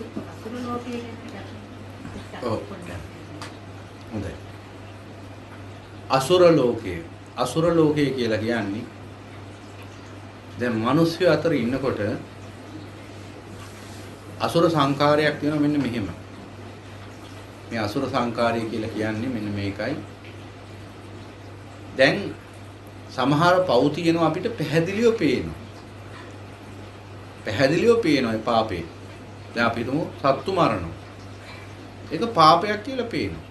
අසුර ලෝකයේ හොඳයි. අසුර ලෝකය කියලා කියන්නේ දැන් මිනිස්සු අතර ඉන්නකොට අසුර සංකාරයක් තියෙනවා මෙන්න මෙහෙම. මේ අසුර සංකාරය කියලා කියන්නේ මෙන්න මේකයි. දැන් සමහර පව් තියෙනවා අපිට පැහැදිලිව පේනවා. පැහැදිලිව පේනවා ඒ පාපේ. දැන් අපි හිතමු සත්තු මරනවා. ඒක පාපයක් කියලා පේනවා.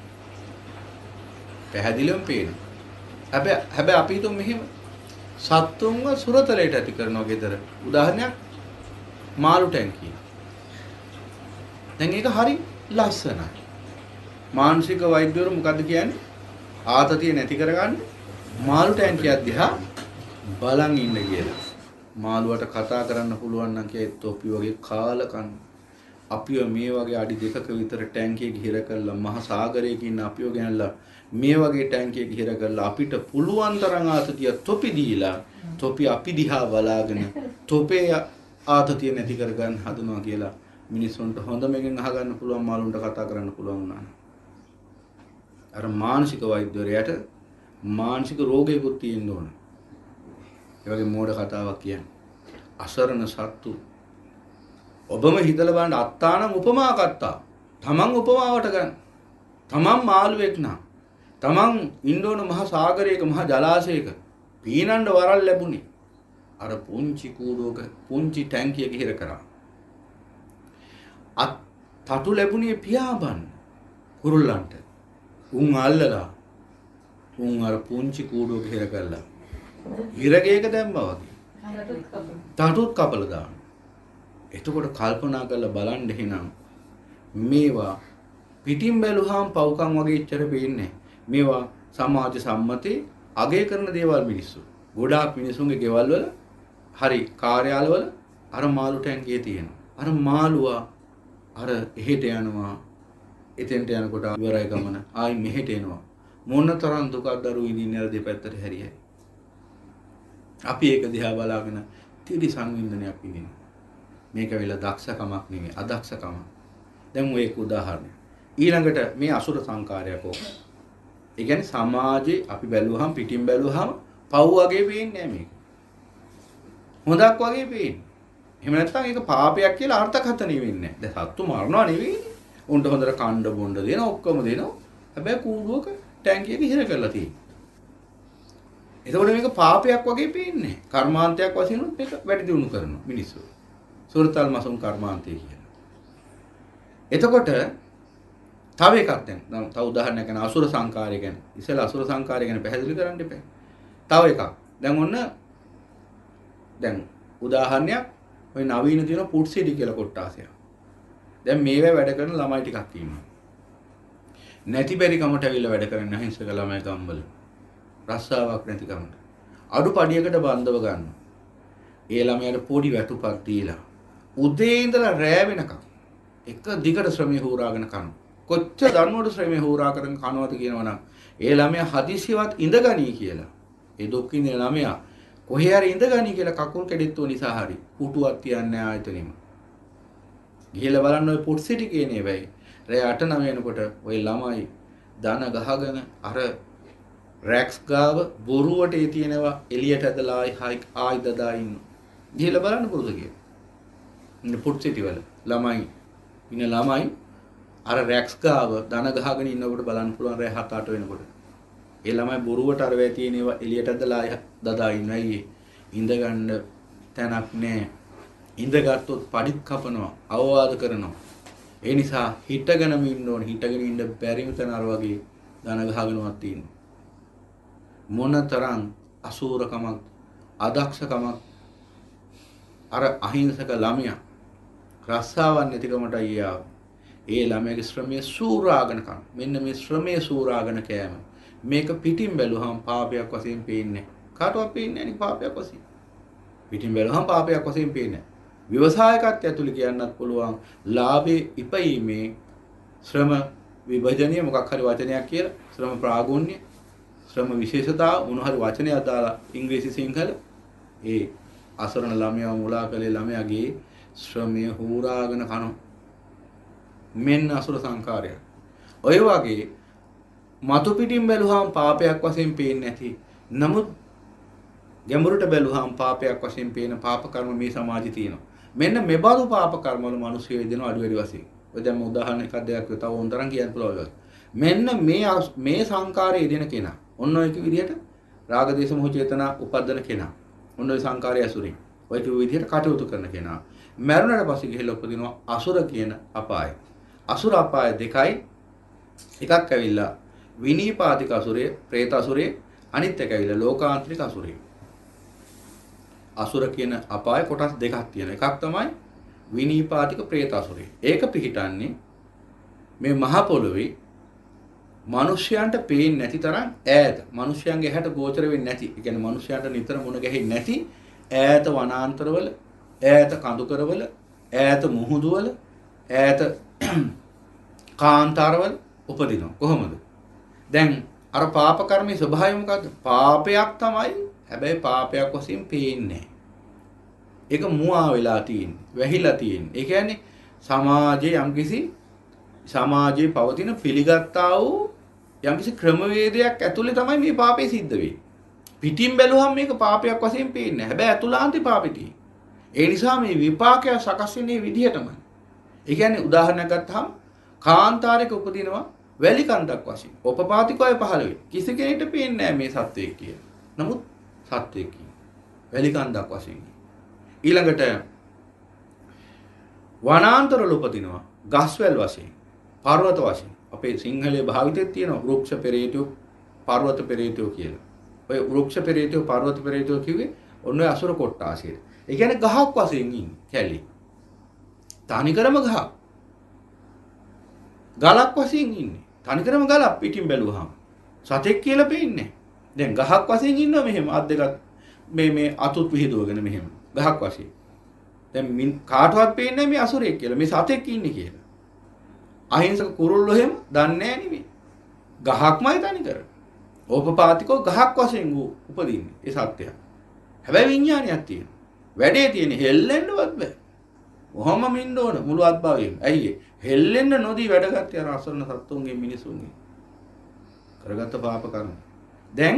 පැහැදිලිවම පේනවා. හැබැයි අපි හිතමු මෙහෙම සත්තුන්ව සුරතලයට ඇති කරනවා ගෙදර. උදාහරණයක් මාළු ටැංකිය. දැන් ඒක හරි ලස්සනයි. මානසික වෛද්‍යවරු මොකද්ද කියන්නේ? ආතතිය නැති කරගන්න මාළු ටැංකියක් දිහා බලන් ඉන්න කියලා. මාළුවට කතා කරන්න පුළුවන් නම් කියේ තොපි වගේ කාලකන් අපිව මේ වගේ අඩි 2ක විතර ටැංකියක හිර කරලා මහ සාගරයක ඉන්න අපිව ගෙනල්ලා මේ වගේ ටැංකියක හිර කරලා අපිට පුළුවන් තරම් ආතතිය තොපි දීලා තොපි අපි දිහා බලාගෙන තොපේ ආතතිය නැති කරගන්න හදනවා කියලා මිනිස්සුන්ට හොඳමකින් අහගන්න පුළුවන් මාළුන්ට කතා කරන්න පුළුවන් වුණා. අර මානසික වෛද්‍යවරයාට මානසික රෝගයකුත් තියෙන්න ඕන. ඒ වගේ මෝඩ කතාවක් කියන්නේ. අසරණ සත්තු ඔබම හිතලා බලන්න අත්තානම් උපමා කත්තා. තමන් උපමාවට ගන්න. තමන් මාළුවෙක් නා. තමන් ඉන්න ඕන මහ සාගරයක මහ ජලාශයක පීනන්න වරල් ලැබුණේ. අර පුංචි කූඩුවක පුංචි ටැංකියක හිර කරා. තටු ලැබුණේ පියාඹන්න කුරුල්ලන්ට. උන් අල්ලලා උන් අර පුංචි කූඩුවක හිර කළා. හිරගේක දැම්මා වගේ. තටුත් කපලා දානවා. එතකොට කල්පනා කරලා බලන්න එහෙනම් මේවා පිටින් බැලුවාම පව්කම් වගේ ඉච්චර වෙන්නේ. මේවා සමාජ සම්මතේ අගය කරන දේවල් මිනිස්සු. ගොඩාක් මිනිසුන්ගේ ගෙවල් වල හරි කාර්යාලවල අර මාළු ටැංකියේ තියෙනවා. අර මාළුවා අර එහෙට යනවා. එතෙන්ට යනකොට ඉවරයි ගමන. ආයි මෙහෙට එනවා. මොන තරම් දුකක් දරුවෝ ඉඳින්නේ අර දෙපැත්තට හැරියයි. අපි ඒක දිහා බලාගෙන තිරි සංවින්දනයක් විඳිනවා. මේක වෙලා දක්ෂකමක් නෙමෙයි අදක්ෂකම. දැන් ඔය එක උදාහරණයක්. ඊළඟට මේ අසුර සංකාරයක් ඕක. ඒ කියන්නේ සමාජේ අපි බැලුවහම පිටින් බැලුවහම පව් වගේ පේන්නේ නැහැ මේක. හොඳක් වගේ පේන්නේ. එහෙම නැත්නම් ඒක පාපයක් කියලා අර්ථකථනය වෙන්නේ නැහැ. දැන් සත්තු මරනවා නෙවෙයි. උන්ට හොඳට කණ්ඩ බොණ්ඩ දෙනවා ඔක්කොම දෙනවා. හැබැයි කූඩුවක ටැංකියක හිර කරලා තියෙනවා. එතකොට මේක පාපයක් වගේ පේන්නේ නැහැ. කර්මාන්තයක් වශයෙන් උත් මේක වැඩි දියුණු කරනවා මිනිස්සු. සුරතල් මසුන් කර්මාන්තය කියලා. එතකොට තව එකක් දැන් තව උදාහරණයක් ගැන අසුර සංකාරය ගැන. ඉතල අසුර සංකාරය ගැන පැහැදිලි කරන්න එපා. තව එකක්. දැන් ඔන්න දැන් උදාහරණයක් ඔය නවීන තියෙන පුට්සිඩි කියලා කොට්ටාසයක්. දැන් මේවා වැඩ කරන ළමයි ටිකක් ඉන්නවා. නැති බැරි කමට ඇවිල්ලා වැඩ කරන අහිංසක ළමයි ගම්වල. රස්සාවක් නැති කමට. අඩු පඩියකට බන්ධව ගන්නවා. ඒ ළමයාට පොඩි වැටුපක් දීලා උදේ ඉඳලා රෑ වෙනකම් එක දිගට ශ්‍රමය හොරාගෙන කනවා. කොච්චර දන්නවද ශ්‍රමය හොරා කරගෙන කනවද කියනවනම් ඒ ළමයා හදිසියවත් ඉඳගනී කියලා. ඒ දුක්ඛින් ඉන්න ළමයා කොහේ හරි ඉඳගනී කියලා කකුල් කැඩෙත්තු නිසා හරි පුටුවක් තියන්නේ ආයතනෙම. ගිහලා බලන්න ඔය පුට්සිටි කියන්නේ වෙයි. රෑ 8-9 වෙනකොට ඔය ළමයි දන ගහගෙන අර රැක්ස් ගාව බොරුවට ඒ තියෙනවා එළියට ඇදලා ආයි දදා ඉන්නවා. ගිහලා බලන්න පුරුදු කියලා. ඉන්න පුට්සිටි වල ළමයි ඉන්න ළමයි අර රැක්ස් ගාව දන ගහගෙන ඉන්නකොට බලන්න පුළුවන් රෑ 7-8 වෙනකොට. ඒ ළමයි බොරුවට අර වේ තියෙනවා එළියට ඇදලා දදා ඉන්නවා. අයියේ ඉඳ ගන්න තැනක් නැහැ. ඉඳගත්තොත් පඩිත් කපනවා අවවාද කරනවා. ඒ නිසා හිටගෙනම ඉන්න ඕන. හිටගෙන ඉන්න බැරිම තැන අර වගේ දන ගහගෙනවත් තියෙනවා. මොනතරම් අසූරකමක් අදක්ෂකමක් අර අහිංසක ළමයා රස්සාවක් නැතිකමට අයියා ඒ ළමයාගේ ශ්‍රමයේ සූරාගෙන කන. මෙන්න මේ ශ්‍රමයේ සූරාගෙන කෑම මේක පිටින් බැලුවහම පාපයක් වශයෙන් පේන්නේ. කාටවත් පේන්නේ නැහැ නේ පාපයක් වශයෙන්. පිටින් බැලුවහම පාපයක් වශයෙන් පේන්නේ. ව්‍යවසායකත්වය ඇතුළේ කියන්නත් පුළුවන් ලාභේ ඉපීමේ ශ්‍රම විභජනීය මොකක් හරි වචනයක් කියලා ශ්‍රම ප්‍රාගුණ්‍ය ශ්‍රම විශේෂතාව මොන හරි වචනයක් දාලා ඉංග්‍රීසි සිංහල ඒ අසරණ ළමයා මුලා කළේ ළමයාගේ ශ්‍රමය හූරාගෙන කනවා. මෙන්න අසුර සංකාරය. ඔය වගේ මතු පිටින් බැලුවාම පාපයක් වශයෙන් පේන්නේ නැති. නමුත් ගැඹුරට බැලුවාම පාපයක් වශයෙන් පේන පාප කර්ම මේ සමාජයේ තියෙනවා. මෙන්න මෙබඳු පාප කර්ම වල මිනිස්සු වේදෙන අඩු වැඩි වශයෙන්. ඔය දැන් උදාහරණ එකක් දෙකක් තව උන්තරන් කියන්න පුළුවන්. මෙන්න මේ සංකාරයේ දෙන කෙනා. ඔන්න ඔය විදිහට රාග දේශ මොහ චේතනා උපද්දන කෙනා. ඔන්න ඔය සංකාරය අසුරින්. ඔය විදිහට කටයුතු කරන කෙනා. මරුණට පස්සේ ගිහිල්ලා උපදිනවා අසුර කියන අපාය. අසුර අපාය දෙකයි. එකක් ඇවිල්ලා විනීපාතික අසුරය, പ്രേත අසුරය, අනිත් එක ඇවිල්ලා ලෝකාන්තරික අසුරය. අසුර කියන අපාය කොටස් දෙකක් තියෙනවා. එකක් තමයි විනීපාතික പ്രേත අසුරය. ඒක පිහිටන්නේ මේ මහ පොළොවේ මිනිස්යන්ට පේන්නේ නැති තරම් ඈත. මිනිස්යන්ගේ හැට ගෝචර වෙන්නේ නැති. ඒ කියන්නේ මිනිස්යන්ට නිතර මුණ ගැහෙන්නේ නැති ඈත වනාන්තරවල, ඈත කඳුකරවල, ඈත මුහුදුවල, ඈත කාන්තාරවල උපදිනවා. කොහොමද? දැන් අර පාප කර්මයේ ස්වභාවය මොකද්ද? පාපයක් තමයි. හැබැයි පාපයක් වශයෙන් පේන්නේ නැහැ. ඒක මුවා වෙලා තියෙන්නේ, වැහිලා තියෙන්නේ. ඒ කියන්නේ සමාජයේ පවතින පිළිගත්තා වූ යම්කිසි ක්‍රමවේදයක් ඇතුලේ තමයි මේ පාපේ සිද්ධ වෙන්නේ. පිටින් බැලුවම මේක පාපයක් වශයෙන් පේන්නේ නැහැ. හැබැයි අතුලාන්තේ පාපෙටි. ඒ නිසා මේ විපාකය සකස් වෙන්නේ විදිහටමයි. ඒ කියන්නේ උදාහරණයක් ගත්තාම කාන්තාරයක උපදිනවා වැලි කන්දක් වශයෙන්. උපපාතිකය පහළ වෙයි. කිසි කෙනෙකුට පේන්නේ නැහැ මේ සත්වයක් කියලා. නමුත් සත්වයක් කියන වැලි කන්දක් වශයෙන්. ඊළඟට වනාන්තරවල උපදිනවා ගස්වැල් වශයෙන්, පර්වත වශයෙන්. අපේ සිංහලයේ භාවිතයේ තියෙන වෘක්ෂ පෙරේතයෝ, පර්වත පෙරේතයෝ කියලා. ඔය වෘක්ෂ පෙරේතයෝ, පර්වත පෙරේතයෝ කිව්වේ ඔන්න ඔය අසුර කොට්ටාසිය. ඒ කියන්නේ ගහක් වශයෙන් ඉන්නේ කැලේ. තනිකරම ගහක්. ගලක් වශයෙන් ඉන්නේ. තනිකරම ගලක් පිටින් බැලුවාම. සතෙක් කියලා පේන්නේ. දැන් ගහක් වශයෙන් ඉන්නවා මෙහෙම අත් දෙකක් මේ අතුත් විහිදුවගෙන මෙහෙම ගහක් වශයෙන්. දැන් කාටවත් පේන්නේ මේ අසුරෙක් කියලා. මේ සතෙක් ඉන්නේ කියලා. අහිංසක කුරුල්ලෝ එහෙම දන්නේ නැහැ නෙමෙයි. ගහක්මයි තනිකර. ඕපපාතිකව ගහක් වශයෙන් උපදින්නේ ඒ සත්‍යය. හැබැයි විඥානයක් තියෙනවා. වැඩේ තියෙන්නේ හෙල්ලෙන්නවත් බෑ. කොහොම මින්න ඕන මුළු අත්භවයෙන්. ඇයි හෙල්ලෙන්න නොදී වැඩගත්තේ අර අසරණ සත්තුන්ගේ මිනිසුන්ගේ කරගත්ත පාප කර්ම. දැන්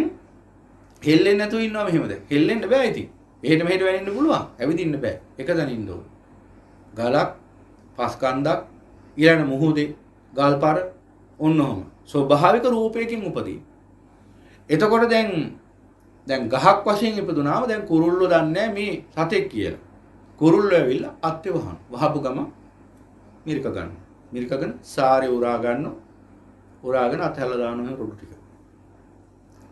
හෙල්ලෙන්නේ නැතුව ඉන්නවා මෙහෙමද? හෙල්ලෙන්න බෑ ඉතින්. එහෙට මෙහෙට වෙනින්න පුළුවන්. ඇවිදින්න බෑ. එක තැන ඉන්න ඕන. ගලක්, පස්කන්දක්, ඊළඟ මුහුදේ, ගල්පර ඔන්නෝම ස්වභාවික රූපයකින් උපදී. එතකොට දැන් ගහක් වශයෙන් ඉපදුනාම දැන් කුරුල්ලෝ දන්නේ මේ සතෙක් කියලා. කුරුල්ලෝ ඇවිල්ලා අත්ේ වහන. වහපු ගම මිරික ගන්න. මිරිකගෙන සාරේ උරා ගන්නවා. උරාගෙන අතහැලා දානවා රොඩු ටික.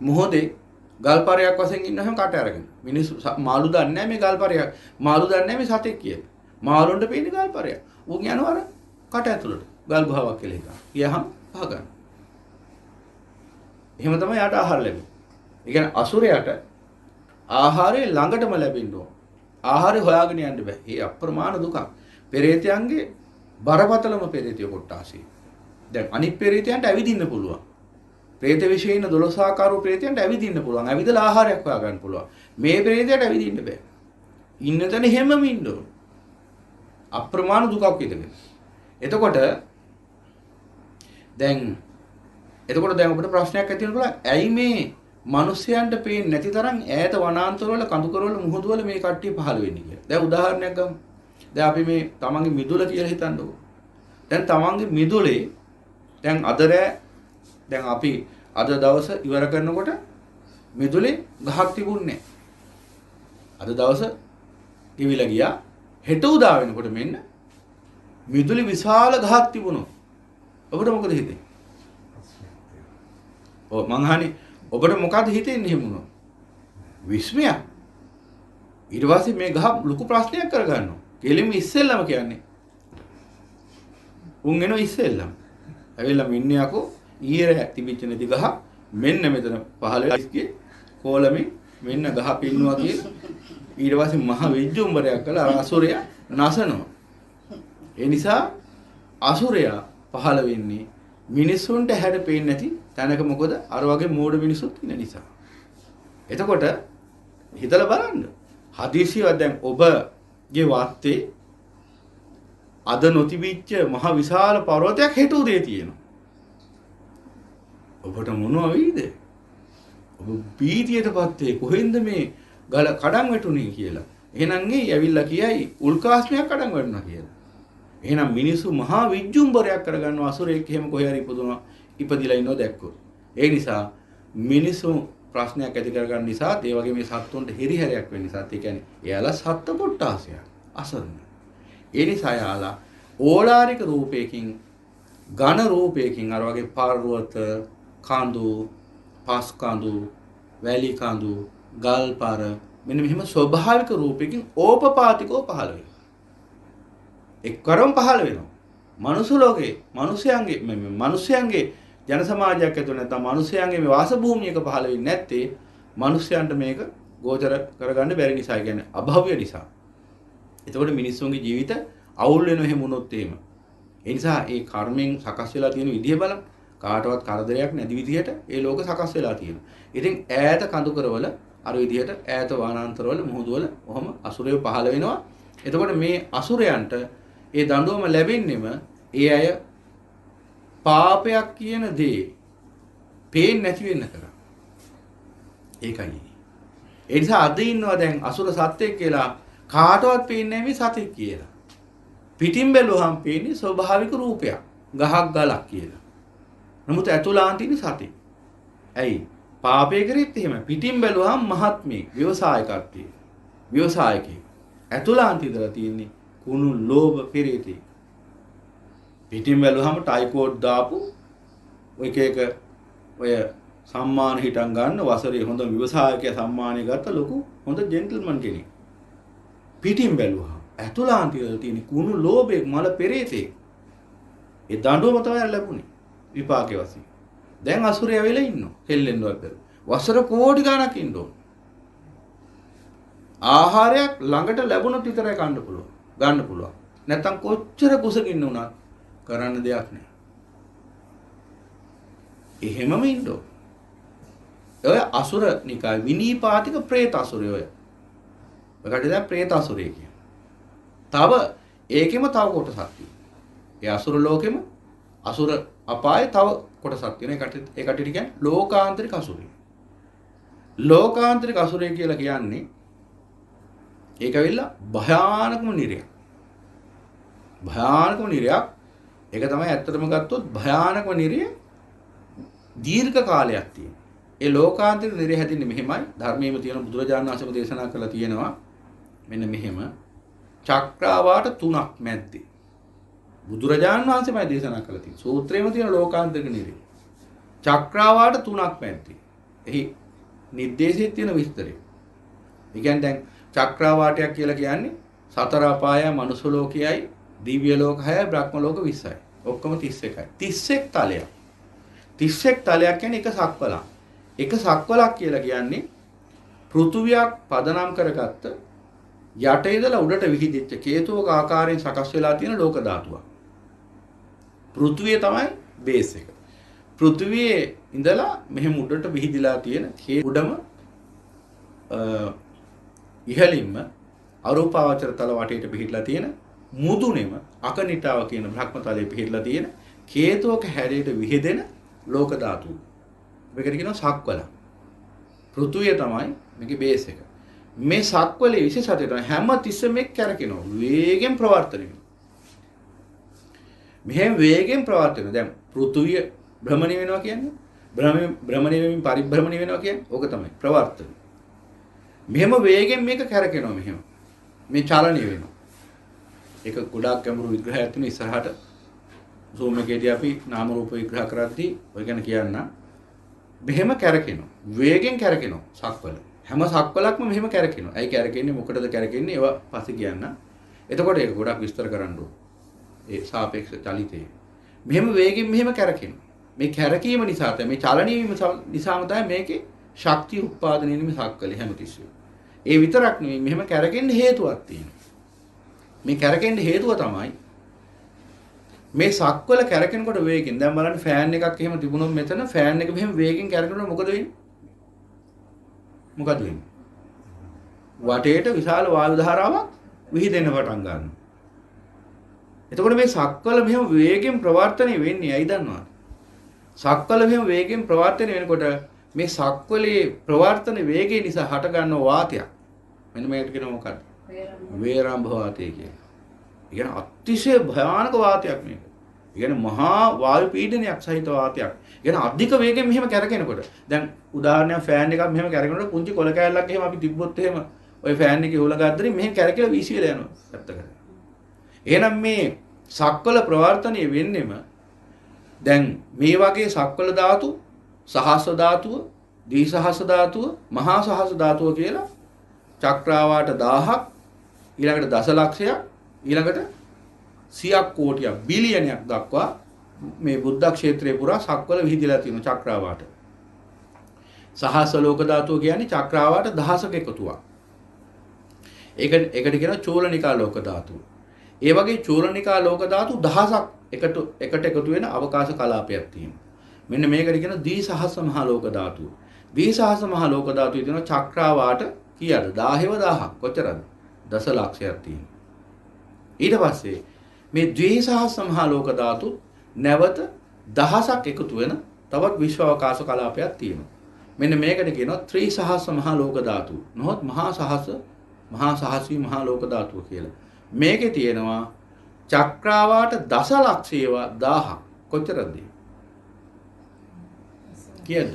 මොහොතේ ගල්පරයක් වශයෙන් ඉන්නවම කට අරගෙන. මිනිස්සු මාළු දන්නේ මේ ගල්පරයක්. මාළු දන්නේ මේ සතෙක් කියලා. මාළුන්ට පේන්නේ ගල්පරයක්. උන් යනවා අර කට ඇතුළට. ගල් ගුහාවක් කියලා හිතා. ගියහම පහ ගන්න. එහෙම තමයි යාට ආහාර ලැබෙන්නේ. ඒ කියන්නේ අසුරයට ආහාරය ළඟටම ලැබෙන්න ඕන. ආහාරය හොයාගෙන යන්න බෑ. ඒ අප්‍රමාණ දුකක්. පෙරේතයන්ගේ බරපතලම පෙරේතය කොටාසී. දැන් අනිත් පෙරේතයන්ට ඇවිදින්න පුළුවන්. പ്രേත විශේෂින 12 ආකාරෝ ප්‍රේතයන්ට ඇවිදින්න පුළුවන්. ඇවිදලා ආහාරයක් හොයා ගන්න පුළුවන්. මේ ප්‍රේතයට ඇවිදින්න බෑ. ඉන්න තැන හැමම ඉන්න ඕන. අප්‍රමාණ දුකක් විඳගෙන. එතකොට දැන් අපිට ප්‍රශ්නයක් ඇති වෙනවා. ඇයි මේ මිනිස්යන්ට පේන්නේ නැති තරම් ඈත වනාන්තරවල, කඳුකරවල, මුහුදුවල මේ කට්ටිය පහළ වෙන්නේ කියලා. දැන් උදාහරණයක් ගමු. දැන් අපි මේ තමන්ගේ මිදුල කියලා හිතන්නකෝ. දැන් තමන්ගේ මිදුලේ දැන් දැන් අපි අද දවස ඉවර කරනකොට මිදුලේ ගහක් තිබුණේ නැහැ. අද දවස ගෙවිලා ගියා. හෙට උදා වෙනකොට මෙන්න මිදුලේ විශාල ගහක් තිබුණා. ඔබට මොකද හිතෙන්නේ? ඔව් මං අහන්නේ ඔබට මොකද හිතෙන්නේ එහෙම වුණා? විස්මයක්. ඊට පස්සේ මේ ගහ ලොකු ප්‍රශ්නයක් කරගන්නවා. කෙලින්ම ඉස්සෙල්ලම කියන්නේ. උන් එනවා ඉස්සෙල්ලම. ඇවිල්ලා මින්නේ යකෝ ඊයේ තිබිච්ච නැති ගහ මෙන්න මෙතන පහළ ඉස්කේ කොලමේ මෙන්න ගහ පින්නවා කියලා ඊට පස්සේ මහ විජ්ජුම්බරයක් කළා අසුරයා නසනවා. ඒ නිසා අසුරයා පහළ වෙන්නේ මිනිසුන්ට හැඩ පේන්නේ නැති තැනක. මොකද අර වගේ මෝඩ මිනිසුත් ඉන්න නිසා. එතකොට හිතලා බලන්න. හදිසියව දැන් ඔබගේ වාත්තේ අද නොතිබිච්ච මහ විශාල පර්වතයක් හෙට උදේ තියෙනවා. ඔබට මොනවා වෙයිද? ඔබ බීතියටපත් වේ කොහෙන්ද මේ ගල කඩන් වැටුනේ කියලා. එහෙනම් ඒ ඇවිල්ලා කියයි උල්කාස්මයක් කඩන් වැටුණා කියලා. එහෙනම් මිනිස්සු මහා විජ්ජුම්බරයක් කරගන්නවා අසුරෙක් එහෙම කොහේ හරි ඉපදුනා ඉපදිලා ඉන්නව දැක්කොත්. ඒ නිසා මිනිස්සු ප්‍රශ්නයක් ඇති කරගන්න නිසා ඒ වගේ මේ සත්තුන්ට හිරිහැරයක් වෙන්න නිසා ඒ කියන්නේ එයාලා සත්ත්ව කොට්ටාසයක් අසරණ. ඒ නිසා යාලා ඕලාරික රූපයකින් ඝන රූපයකින් අර වගේ පර්වත කඳු පස් කඳු වැලි කඳු ගල්පර මෙන්න මෙහෙම ස්වභාවික රූපයකින් ඕපපාතිකව පහළ වෙනවා. එක්වරම පහළ වෙනවා. මනුස්ස ලෝකේ මිනිසයන්ගේ ජන සමාජයක් ඇතුළේ නැත්නම් මිනිසයන්ගේ මේ වාස භූමියක පහළ වෙන්නේ නැත්තේ මිනිසයන්ට මේක ගෝචර කරගන්න බැරි නිසා. ඒ කියන්නේ අභව්‍ය නිසා. එතකොට මිනිස්සුන්ගේ ජීවිත අවුල් වෙන එහෙම වුණොත් එහෙම. ඒ නිසා ඒ කර්මෙන් සකස් වෙලා තියෙන විදිය බලන්න. කාටවත් කරදරයක් නැති විදිහට ඒ ලෝක සකස් වෙලා තියෙනවා. ඉතින් ඈත කඳු කරවල අර විදිහට ඈත වනාන්තරවල මුහුදුවල ඔහම අසුරයෝ පහළ වෙනවා. එතකොට මේ අසුරයන්ට ඒ දඬුවම ලැබෙන්නෙම ඒ අය පාපයක් කියන දේ පේන්නේ නැති වෙන්න කරා. ඒකයි. ඒ නිසා අද ඉන්නවා දැන් අසුර සත්‍යයක් කියලා කාටවත් පේන්නේ නැහැ මේ සතෙක් කියලා. පිටින් බැලුවහම පේන්නේ ස්වභාවික රූපයක්. ගහක් ගලක් කියලා. නමුත් ඇතුළාන්තින සතෙක්. ඇයි? පාපය කරෙත් එහෙම. පිටින් බැලුවහම මහත්මයෙක්, ව්‍යවසායකයෙක්. ඇතුළාන්ත ඉඳලා තියෙන්නේ කුණු ලෝභ පෙරේතෙක්. පිටින් බැලුවහම ටයිකෝඩ් දාපු එක ඔය සම්මාන හිටන් ගන්න වසරේ හොඳ ව්‍යවසායකයා සම්මානය ගත්ත ලොකු හොඳ ජෙන්ටල්මන් කෙනෙක්. පිටින් බැලුවහම ඇතුළාන්ත ඉඳලා තියෙන්නේ කුණු ලෝභෙක් මල පෙරේතෙක්. ඒ දඬුවම තමයි ලැබුණේ. විපාකේ වශයෙන්. දැන් අසුරය වෙලා ඉන්නවා. හෙල්ලෙන්නවත් බැරි. වසර කෝටි ගණක් ඉන්න ඕන. ආහාරයක් ළඟට ලැබුණොත් විතරයි ගන්න පුළුවන්. නැත්තම් කොච්චර කුසකින් වුණත් කරන්න දෙයක් නැහැ. එහෙමම ඉන්න ඕන. ඔය අසුර නිකාය විනීපාතික പ്രേත අසුරය ඔය. ඔකට දැන් പ്രേත අසුරය කියන්නේ. තව ඒකෙම තව කොටසක් තියෙනවා. ඒ අසුර ලෝකෙම අසුර අපායේ තව කොටසක් තියෙනවා. ඒකට කියන්නේ ලෝකාන්තරික අසුරය. ලෝකාන්තරික අසුරය කියලා කියන්නේ ඒක ඇවිල්ලා භයානකම නිරයක්. භයානකම නිරයක්. ඒක තමයි ඇත්තටම ගත්තොත් භයානකම නිරය දීර්ඝ කාලයක් තියෙන. ඒ ලෝකාන්තරික නිරය හැදින්නේ මෙහෙමයි. ධර්මයේම තියෙන බුදුරජාණන් වහන්සේම දේශනා කළා තියෙනවා. මෙන්න මෙහෙම චක්‍රාවාට තුනක් මැද්දේ. බුදුරජාණන් වහන්සේමයි දේශනා කළා තියෙන්නේ. සූත්‍රයේම තියෙන ලෝකාන්තරික නිරය. චක්‍රාවාට තුනක් මැද්දේ. එහි නිर्देशයේ තියෙන විස්තරය. ඒ කියන්නේ දැන් චක්‍රාවාටයක් කියලා කියන්නේ සතර අපාය, මනුස්ස ලෝකයයි, දිව්‍ය ලෝක 6යි, බ්‍රහ්ම ලෝක 20යි. ඔක්කොම 31යි. 31 තලයක්. 31 තලයක් කියන්නේ එක සක්වලක්. එක සක්වලක් කියලා කියන්නේ පෘථුවියක් පදනම් කරගත්ත යට ඉඳලා උඩට විහිදෙච්ච කේතුවක ආකාරයෙන් සකස් වෙලා තියෙන ලෝක ධාතුවක්. පෘථුවිය තමයි බේස් එක. පෘථුවියේ ඉඳලා මෙහෙම උඩට විහිදිලා තියෙන උඩම ඉහළින්ම අරූපාවචර තල වටේට පිහිටලා තියෙන මුදුනේම අකනිටාව කියන බ්‍රහ්ම තලයේ පිහිටලා තියෙන කේතුවක හැඩයට විහිදෙන ලෝක ධාතුව. මේකට කියනවා සක්වල. පෘථුවිය තමයි මේකේ බේස් එක. මේ සක්වලේ විශේෂත්වය තමයි හැම තිස්සෙම මේක කැරකෙනවා. වේගෙන් ප්‍රවර්තනය වෙනවා. මෙහෙම වේගෙන් ප්‍රවර්තනය. දැන් පෘථුවිය භ්‍රමණය වෙනවා කියන්නේ භ්‍රමණය වෙමින් පරිභ්‍රමණය වෙනවා කියන්නේ ඕක තමයි ප්‍රවර්තන. මෙහෙම වේගෙන් මේක කැරකෙනවා මෙහෙම. මේ චලනය වෙනවා. ඒක ගොඩාක් ගැඹුරු විග්‍රහයක් තියෙන ඉස්සරහට zoom එකේදී අපි නාම රූප විග්‍රහ කරද්දී ඔය ගැන කියන්න. මෙහෙම කැරකෙනවා. වේගෙන් කැරකෙනවා සක්වල. හැම සක්වලක්ම මෙහෙම කැරකෙනවා. ඇයි කැරකෙන්නේ? මොකටද කැරකෙන්නේ? ඒවා පස්සේ කියන්න. එතකොට ඒක ගොඩක් විස්තර කරන්න ඕන. ඒ සාපේක්ෂ චලිතය. මෙහෙම වේගෙන් මෙහෙම කැරකෙනවා. මේ කැරකීම නිසා තමයි මේ චලනීය වීම නිසාම තමයි මේකේ ශක්තිය උත්පාදනය වෙන්නේ සක්වලේ හැමතිස්සෙම. ඒ විතරක් නෙවෙයි මෙහෙම කැරකෙන්න හේතුවක් තියෙනවා. මේ කැරකෙන්න හේතුව තමයි මේ සක්වල කැරකෙනකොට වේගෙන් දැන් බලන්න ෆෑන් එකක් එහෙම තිබුණොත් මෙතන ෆෑන් එක මෙහෙම වේගෙන් කැරකෙනකොට මොකද වෙන්නේ? මොකද වෙන්නේ? වටේට විශාල වායු ධාරාවක් විහිදෙන්න පටන් ගන්නවා. එතකොට මේ සක්වල මෙහෙම වේගෙන් ප්‍රවර්තනය වෙන්නේ ඇයි දන්නවද? සක්වල මෙහෙම වේගෙන් ප්‍රවර්තනය වෙනකොට මේ සක්වලේ ප්‍රවර්තන වේගය නිසා හට ගන්න වාතයක්. මෙන්න මේකට කියනවා මොකක්ද? වේරම්භ වාතය කියලා. ඒ කියන්නේ අතිශය භයානක වාතයක් මේක. ඒ කියන්නේ මහා වායු පීඩනයක් සහිත වාතයක්. ඒ කියන්නේ අධික වේගෙන් මෙහෙම කැරකෙනකොට දැන් උදාහරණයක් ෆෑන් එකක් මෙහෙම කැරකෙනකොට පුංචි කොළ කෑල්ලක් එහෙම අපි තිබ්බොත් එහෙම ওই ෆෑන් එකේ හුල ගත්තරින් මෙහෙම කැරකිලා වීසි වෙලා යනවා පැත්තකට. එහෙනම් මේ සක්වල ප්‍රවර්තනය වෙන්නෙම දැන් මේ වගේ සක්වල ධාතු, සහස්ස ධාතුව, දීසහස්ස ධාතුව, මහා සහස්ස ධාතුව කියලා චක්‍රාවාට 1000ක්, ඊළඟට දසලක්ෂයක්, ඊළඟට 100ක් කෝටියක්, බිලියනයක් දක්වා මේ බුද්ධ ක්ෂේත්‍රයේ පුරා සක්වල විහිදලා තියෙන චක්‍රාවාට. සහස්ස ලෝක ධාතුව කියන්නේ චක්‍රාවාට දහසක එකතුවක්. ඒකට කියනවා චූලනිකා ලෝක ධාතුව. ඒ වගේ චූලනිකා ලෝක ධාතු දහසක් එකට එකතු වෙන අවකාශ කලාපයක් තියෙනවා. මෙන්න මේකට කියනවා දීසහස්ස මහා ලෝක ධාතුව. දීසහස්ස මහා ලෝක ධාතුවේ තියෙන චක්‍රාවාට කීයද? 1000ක් කොච්චරද? දසලක්ෂයක් තියෙනවා. ඊට පස්සේ මේ ද්විසහස්ස මහා ලෝක ධාතු නැවත දහසක් එකතු වෙන තවත් විශ්ව අවකාශ කලාපයක් තියෙනවා. මෙන්න මේකට කියනවා ත්‍රිසහස්ස මහා ලෝක ධාතුව. නොහොත් මහා සහස්‍රී මහා ලෝක ධාතුව කියලා. මේකේ තියෙනවා චක්‍රාවාට දසලක්ෂයව 1000ක් කොච්චරද? කීයද?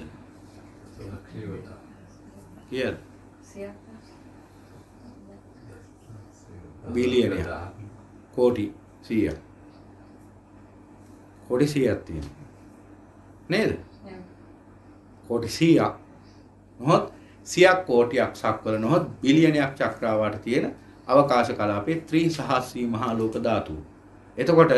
බිලියනයක්. කෝටි 100ක්. කෝටි 100ක් තියෙනවා. නේද? කෝටි 100ක්. නොහොත් 100ක් කෝටියක් සක්වල නොහොත් බිලියනයක් චක්‍රාවාට තියෙන අවකාශ කලාපයේ ත්‍රිසහස්‍රී මහා ලෝක ධාතුව. එතකොට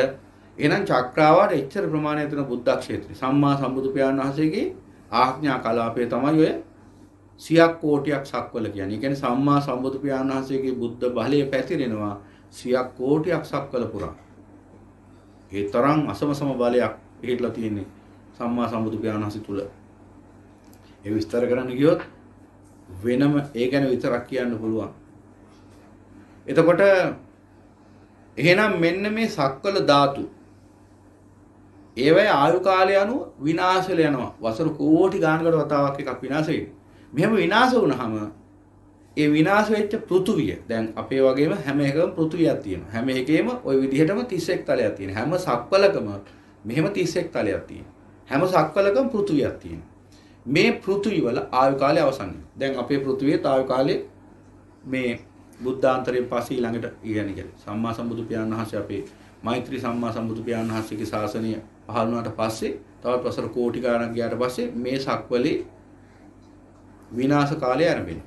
එහෙනම් චක්‍රාවාට එච්චර ප්‍රමාණයක් තියෙන බුද්ධ ක්ෂේත්‍රය සම්මා සම්බුදු පියාණන් වහන්සේගේ ආඥා කලාපය තමයි ඔය 100ක් කෝටියක් සක්වල කියන්නේ. ඒ කියන්නේ සම්මා සම්බුදු පියාණන් වහන්සේගේ බුද්ධ බලය පැතිරෙනවා 100ක් කෝටියක් සක්වල පුරා. ඒ තරම් අසමසම බලයක් පිළිట్లా තියෙන්නේ සම්මා සම්බුදු පියාණන් වහන්සේ තුල. ඒ විස්තර කරන්න ගියොත් වෙනම ඒ ගැන විතරක් කියන්න පුළුවන්. එතකොට එහෙනම් මෙන්න මේ සක්වල ධාතු ඒවැය ආයු කාලය අනුව විනාශ වෙලා යනවා. වසර කෝටි ගානකට වතාවක් එකක් විනාශ වෙන්නේ. මෙහෙම විනාශ වුණාම ඒ විනාශ වෙච්ච පෘථුවිය දැන් අපේ වගේම හැම එකම පෘථුවියක් තියෙනවා. හැම එකේම ওই විදිහටම 31 තලයක් තියෙනවා. හැම සක්වලකම මෙහෙම 31 තලයක් තියෙනවා. හැම සක්වලකම පෘථුවියක් තියෙනවා. මේ පෘථුවි වල ආයු කාලය අවසන් වෙනවා. දැන් අපේ පෘථුවියේ ආයු කාලය මේ බුද්ධාන්තරයෙන් පස්සේ ඊළඟට කියන්නේ සම්මා සම්බුදු පියාණන් වහන්සේ අපේ මෛත්‍රී සම්මා සම්බුදු පියාණන් වහන්සේගේ ශාසනය පහළ වුණාට පස්සේ තවත් වසර කෝටි ගාණක් ගියාට පස්සේ මේ සක්වලේ විනාශ කාලය ආරම්භ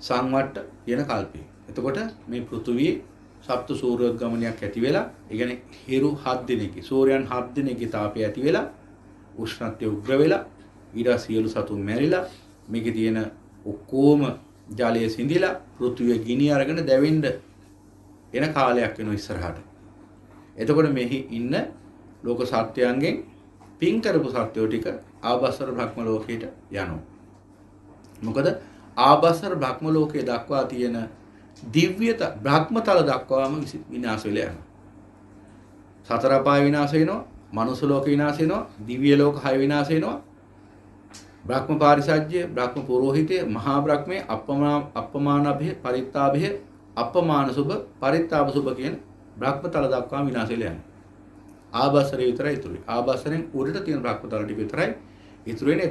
සංවට්ට කියන කල්පේ. එතකොට මේ පෘථුවියේ සප්ත සූර්යෝද්ගමනයක් ඇති වෙලා, ඒ කියන්නේ හිරු 7 දිනකේ, සූර්යයන් 7 දිනකේ තාපය ඇති වෙලා, උෂ්ණත්වය උග්‍ර වෙලා, ඊට සියලු සතුන් මැරිලා, මේකේ තියෙන ඔක්කොම ජලය සිඳිලා, පෘථුවිය ගිනි අරගෙන දැවෙන්න එන කාලයක් වෙනවා ඉස්සරහට. එතකොට මෙහි ඉන්න ලෝක සත්‍යයන්ගෙන් පින් කරපු සත්‍යෝ ටික ආභස්සර බ්‍රහ්ම ලෝකයට යනවා. මොකද ආභස්සර බ්‍රහ්ම ලෝකයේ දක්වා තියෙන දිව්‍යත බ්‍රහ්මතල දක්වාම විනාශ වෙලා යනවා. සතර අපාය විනාශ වෙනවා, මනුස්ස ලෝක විනාශ වෙනවා, දිව්‍ය ලෝක 6 විනාශ වෙනවා. බ්‍රහ්ම පාරිසජ්‍ය, බ්‍රහ්ම පුරෝහිතය, මහා බ්‍රහ්මයේ අපමානභය, පරිත්තාභය, අපමාන සුභ, පරිත්තාප සුභ කියන බ්‍රහ්මතල දක්වා විනාශ වෙලා යනවා. ආභස්සරය විතරයි ඉතුරුයි. ආභස්සරෙන් උඩට තියෙන බ්‍රහ්මතල ටික විතරයි ඉතුරු වෙන්නේ.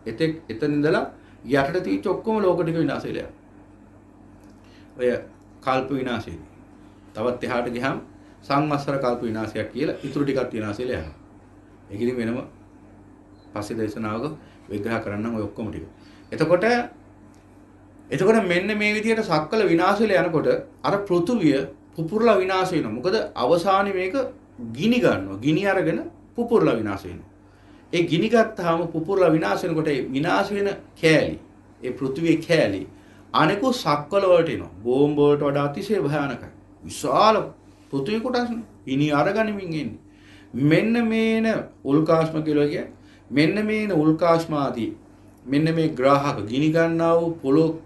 එතන ඉඳලා යටට තියෙච්ච ඔක්කොම ලෝක ටික විනාශ වෙලා යනවා. ඔය කල්ප විනාශය. තවත් එහාට ගියාම සංවත්සර කල්ප විනාශයක් කියලා ඉතුරු ටිකක් විනාශ වෙලා යනවා. ඒක ඉතින් වෙනම පස්සේ දේශනාවක විග්‍රහ කරන්නම් ඔය ඔක්කොම ටික. එතකොට මෙන්න මේ විදිහට සක්වල විනාශ වෙලා යනකොට අර පෘථුවිය පුපුරලා විනාශ වෙනවා. මොකද අවසානයේ මේක ගිනි ගන්නවා. ගිනි අරගෙන පුපුරලා විනාශ වෙනවා. ඒ ගිනි ගත්තාම පුපුරලා විනාශ වෙනකොට ඒ විනාශ වෙන කෑලි, ඒ පෘථුවියේ කෑලි අනෙකු සක්වල වලට එනවා. බෝම්බ වලට වඩා අතිශය භයානකයි. විශාල පෘථුවි කොටස් ගිනි අරගනිමින් එන්නේ. මෙන්න මේන උල්කාශ්ම කියලා කියන්නේ මෙන්න මේන උල්කාශ්මාදී මෙන්න මේ ග්‍රාහක ගිනි ගන්නා වූ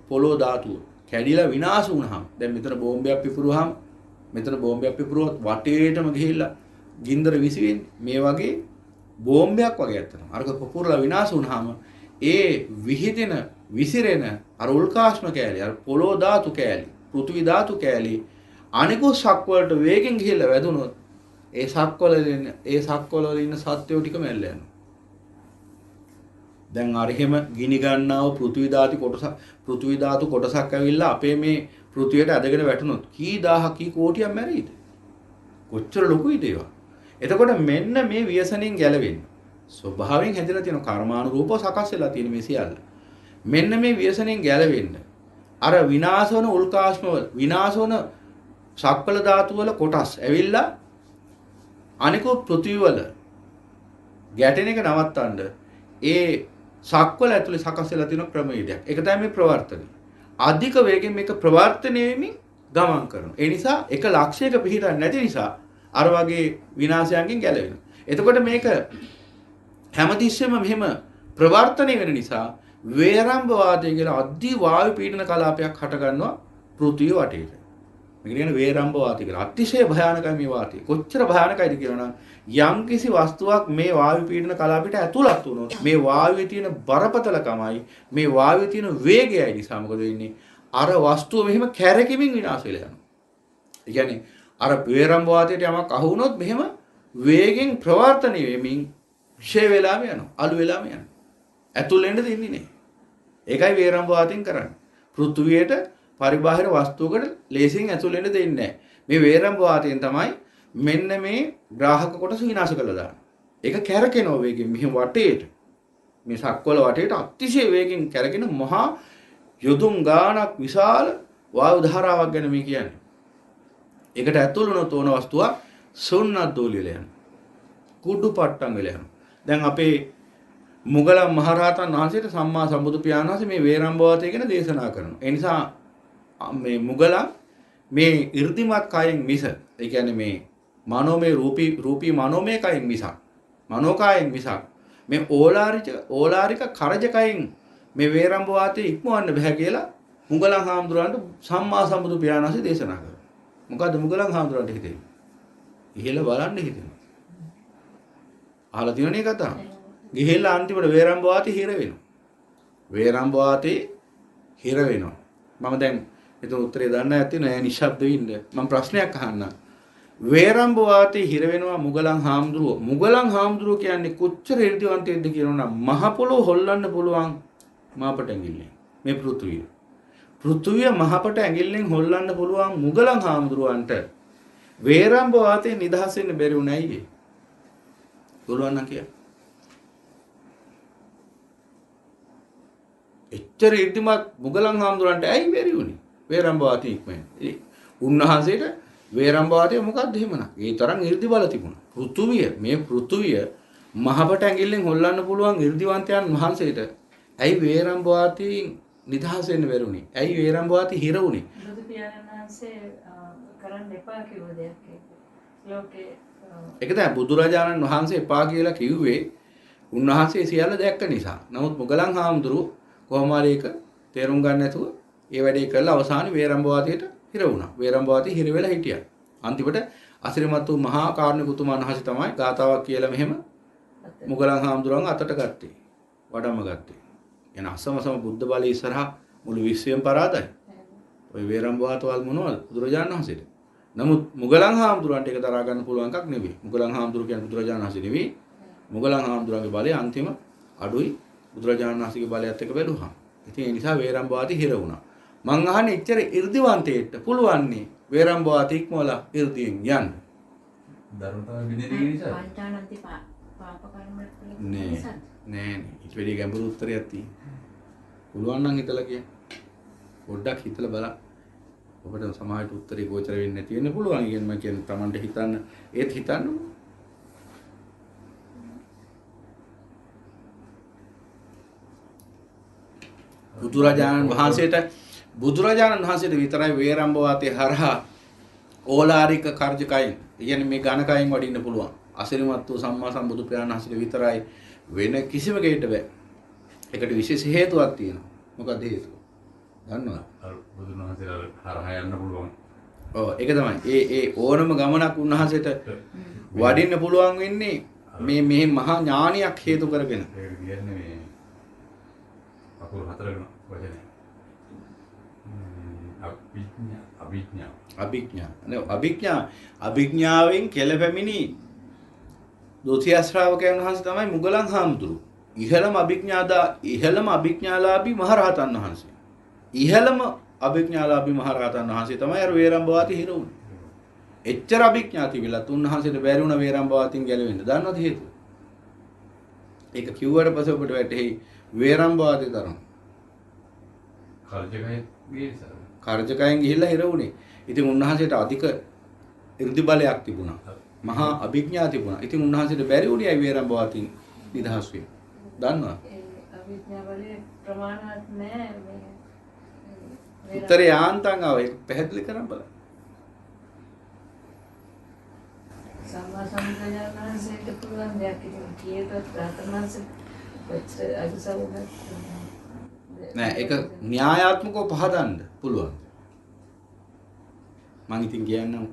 පොළොව ධාතුව කැඩිලා විනාශ වුණාම දැන් මෙතන බෝම්බයක් පිපුරුවාම මෙතන බෝම්බයක් පිපුරුවොත් වටේටම ගිහිල්ලා ගින්දර විසි වෙන්නේ. මේ වගේ බෝම්බයක් වගේ ඇත්තනවා. අරක පුපුරලා විනාශ වුණාම ඒ විහිදෙන විසිරෙන අර උල්කාශ්ම කෑලි, අර පොළොව ධාතු කෑලි, පෘථිවි ධාතු කෑලි අනිකුත් සක්වලට වේගෙන් ගිහිල්ලා වැදුනොත් ඒ සක්වල ඉන්න සත්වෝ ටික මැල්ල යනවා. දැන් අර එහෙම ගිනි ගන්නව පෘථිවි ධාතු කොටසක් ඇවිල්ලා අපේ මේ පෘථිවියට ඇදගෙන වැටුනොත් කී දහහක් කී කෝටියක් මැරෙයිද? කොච්චර ලොකුයිද ඒවා? එතකොට මෙන්න මේ ව්‍යසනෙන් ගැලවෙන්න ස්වභාවයෙන් හැදලා තියෙන කර්මානුරූපව සකස් වෙලා තියෙන මේ සියල්ල. මෙන්න මේ ව්‍යසනෙන් ගැලවෙන්න අර විනාශ වන උල්කාශ්ම වල විනාශ වන සක්වල ධාතු වල කොටස් ඇවිල්ලා අනිකුත් පෘථිවි වල ගැටෙන එක නවත්තන්න ඒ සක්වල ඇතුලේ සකස් වෙලා තියෙන ක්‍රමවේදයක්. ඒක තමයි මේ ප්‍රවර්තනය. අධික වේගෙන් මේක ප්‍රවර්තනය වෙමින් ගමන් කරනවා. ඒ නිසා එක ලක්ෂයක පිහිටන්නේ නැති නිසා අර වගේ විනාශයන්ගෙන් ගැලවෙනවා. එතකොට මේක හැමතිස්සෙම මෙහෙම ප්‍රවර්තනය වෙන නිසා වේරම්භ වාතය කියලා අධි වායු පීඩන කලාපයක් හට ගන්නවා පෘථිවිය වටේට. මේක කියන්නේ වේරම්භ වාතය කියලා. අතිශය භයානකයි මේ වාතය. කොච්චර භයානකයිද කියනවනම් යම්කිසි වස්තුවක් මේ වායු පීඩන කලාපයට ඇතුළත් වුණොත් මේ වායුවේ තියෙන බරපතලකමයි මේ වායුවේ තියෙන වේගයයි නිසා මොකද වෙන්නේ? අර වස්තුව මෙහෙම කැරකෙමින් විනාශ වෙලා යනවා. ඒ කියන්නේ අර වේරම්භ වාතයට යමක් අහු වුණොත් මෙහෙම වේගෙන් ප්‍රවර්තනය වෙමින් ෂේ වෙලාම යනවා. අලු වෙලාම යනවා. ඇතුල් වෙන්න දෙන්නේ නැහැ. ඒකයි වේරම්භ වාතයෙන් කරන්නේ. පෘථුවියට පරිබාහිර වස්තුවකට ලේසියෙන් ඇතුල් වෙන්න දෙන්නේ නැහැ. මේ වේරම්භ වාතයෙන් තමයි මෙන්න මේ ග්‍රාහක කොටස විනාශ කරලා දාන්නේ. ඒක කැරකෙනවා වේගෙන් මෙහෙම වටේට. මේ සක්වල වටේට අතිශය වේගෙන් කැරකෙන මහා යොදුන් ගානක් විශාල වායු ධාරාවක් ගැන මේ කියන්නේ. ඒකට ඇතුල් වුණොත් ඕන වස්තුවක් සුන්නත් දෝලිය වෙලා යනවා. කුඩු පට්ටම් වෙලා යනවා. දැන් අපේ මුගලන් මහරහතන් වහන්සේට සම්මා සම්බුදු පියාණන් වහන්සේ මේ වේරම්භ වාතය ගැන දේශනා කරනවා. ඒ නිසා මේ මුගලන් මේ 이르දිමත් කයෙන් මිස, ඒ කියන්නේ මේ මනෝමය රූපී මනෝමය කයෙන් මිසක්, මනෝකායෙන් මිසක් මේ ඕලාරික කරජ කයෙන් මේ වේරම්භ වාතය ඉක්මවන්න බෑ කියලා මුගලන් හාමුදුරන්ට සම්මා සම්බුදු පියාණන් වහන්සේ දේශනා කරනවා. මොකද්ද මුගලන් හාමුදුරන්ට හිතෙන්නේ? ඉහෙල බලන්න හිතෙනවා. අහලා තියෙනනේ කතාව. ගිහිල්ලා අන්තිමට වේරම්භ වාතේ හිර වෙනවා. වේරම්භ වාතේ හිර වෙනවා. මම දැන් ඒක උත්තරේ දන්නේ නැති නෑ නිශ්ශබ්ද වෙන්න. මම ප්‍රශ්නයක් අහන්නම්. වේරම්භ වාතේ හිර වෙනවා මුගලන් හාමුදුරුවෝ කියන්නේ කොච්චර 이르දිවන්තයෙක්ද කියනවනම් මහ පොළොව හොල්ලන්න පුළුවන් මාපට ඇඟිල්ලෙන්. මේ පෘථුවිය මහපට ඇඟිල්ලෙන් හොල්ලන්න පුළුවන් මුගලන් හාමුදුරුවන්ට වේරම්භ වාතේ නිදහස් වෙන්න බැරි උනේ ඇයි? පුළුවන් නම් කියන්න. එච්චර 이르දිමත් මුගලන් හාමුදුරන්ට ඇයි බැරි උනේ? වේරම්භ වාතේ ඉක්මන. උන්වහන්සේට වේරම්භ වාතය මොකක්ද එහෙමනම්? ඒ තරම් 이르දි බල තිබුණා. පෘථුවිය මහපට ඇඟිල්ලෙන් හොල්ලන්න පුළුවන් 이르දිවන්තයන් වහන්සේට ඇයි වේරම්භ වාතයෙන් නිදහස් වෙන්න බැරි උනේ? ඇයි වේරම්භ වාතේ හිර උනේ? බුදු පියාණන් වහන්සේ කරන්න එපා කිව්ව දෙයක් ඒක. ලෝකේ ඒක තමයි බුදුරජාණන් වහන්සේ එපා කියලා කිව්වේ. උන්වහන්සේ සියල්ල දැක්ක නිසා. නමුත් මුගලන් හාමුදුරුවෝ කොහොම හරි ඒක තේරුම් ගන්න නැතුව ඒ වැඩේ කරලා අවසානයේ වේරම්භ වාතයට හිර වුණා. වේරම්භ වාතේ හිර වෙලා හිටියා. අන්තිමට අසිරිමත් වූ මහා කාරුණික උතුමන් වහන්සේ තමයි ගාතාවක් කියලා මෙහෙම මුගලන් හාමුදුරුවන් අතට ගත්තේ. වඩම්ම ගත්තේ. එන අසමසම බුද්ධ බලය ඉස්සරහා මුළු විශ්වයම පරාදයි. ඔය වේරම්භ වාතවල් මොනවද බුදුරජාණන් වහන්සේට. නමුත් මුගලන් හාමුදුරුවන්ට ඒක දරා ගන්න පුළුවන් එකක් නෙවෙයි. මුගලන් හාමුදුරුවෝ කියන්නේ බුදුරජාණන් වහන්සේ නෙවෙයි. මුගලන් හාමුදුරුවන්ගේ බලය අන්තිම අඩුයි බුදුරජාණන් වහන්සේගේ බලයත් එක්ක බැලුවා. ඉතින් ඒ නිසා වේරම්භ වාතේ හිර වුණා. මං අහන්නේ එච්චර 이르දිවන්තයෙක්ට පුළුවන්නේ වේරම්භ වාතේ ඉක්මවලා 이르දියෙන් යන්න. ධර්මතාව විනේදී නිසා. පංචානන්ති පාප කර්ම නෑ ඊට වැඩි ගැඹුරු උත්තරයක් තියෙනවා. පුළුවන් නම් හිතලා කියන්න. පොඩ්ඩක් හිතලා බලන්න. ඔබට සමාජයට උත්තරේ ගෝචර වෙන්නේ නැති වෙන්න පුළුවන්. ඉතින් මම කියන්නේ Tamanට හිතන්න ඒත් හිතන්න. බුදුරජාණන් වහන්සේට විතරයි වේරම්භ වාතේ හරහා ඕලාරික කාර්යකයන් කියන්නේ මේ ඝනකයෙන් වඩින්න පුළුවන්. අසිරිමත් වූ සම්මා සම්බුදු පියාණන් වහන්සේට විතරයි වෙන කිසිම කෙනෙකුට බෑ. ඒකට විශේෂ හේතුවක් තියෙනවා. මොකක්ද හේතුව? දන්නවද? අර බුදුන් වහන්සේලා හරහා යන්න පුළුවන්. ඔව් ඒක තමයි. ඒ ඕනම ගමනක් උන්වහන්සේට වඩින්න පුළුවන් වෙන්නේ මේ මහා ඥානියක් හේතු කරගෙන. ඒක කියන්නේ මේ අකුරු හතරගෙන වචනේ. අභිඥාවෙන් කෙලපැමිණි දොසිය ශ්‍රාවකයන් වහන්සේ තමයි මුගලන් හාමුදුරුවෝ. ඉහළම අභිඥාලාභී මහරහතන් වහන්සේ. ඉහළම අභිඥාලාභී මහරහතන් වහන්සේ තමයි අර වේරම්බවාදී හිර වුණේ. එච්චර අභිඥාති වෙලත් උන්වහන්සේට බැරි වුණ වේරම්බවාදීන් ගැලවෙන්න. දන්නවද හේතුව? ඒක කිව්වට පස්සේ ඔබට වැටහෙයි වේරම්බවාදී තරම්. කාර්යකයෙන් ගිහිල්ලා හිර වුණේ. ඉතින් උන්වහන්සේට අධික 이르දි බලයක් තිබුණා. මහා අභිඥා තිබුණා. ඉතින් උන්වහන්සේට බැරි වුණේ අය වේරම්බවාදීන් නිදහස් වෙන්න. දන්නවද? ඒ අවිද්‍යාව වලේ ප්‍රමාණවත් නෑ මේ උත්තරේ යාන්තම් ආව ඒක පැහැදිලි කරන්න බලන්න. සම්මා සම්බුද්ධජනනාංශයට පුළුවන් දෙයක් ඉතින් කීයටත් ප්‍රාර්ථනාංශ කොච්චර අදුසවුද නෑ ඒක න්‍යායාත්මකව පහදන්න පුළුවන්. මම ඉතින් කියන්නම්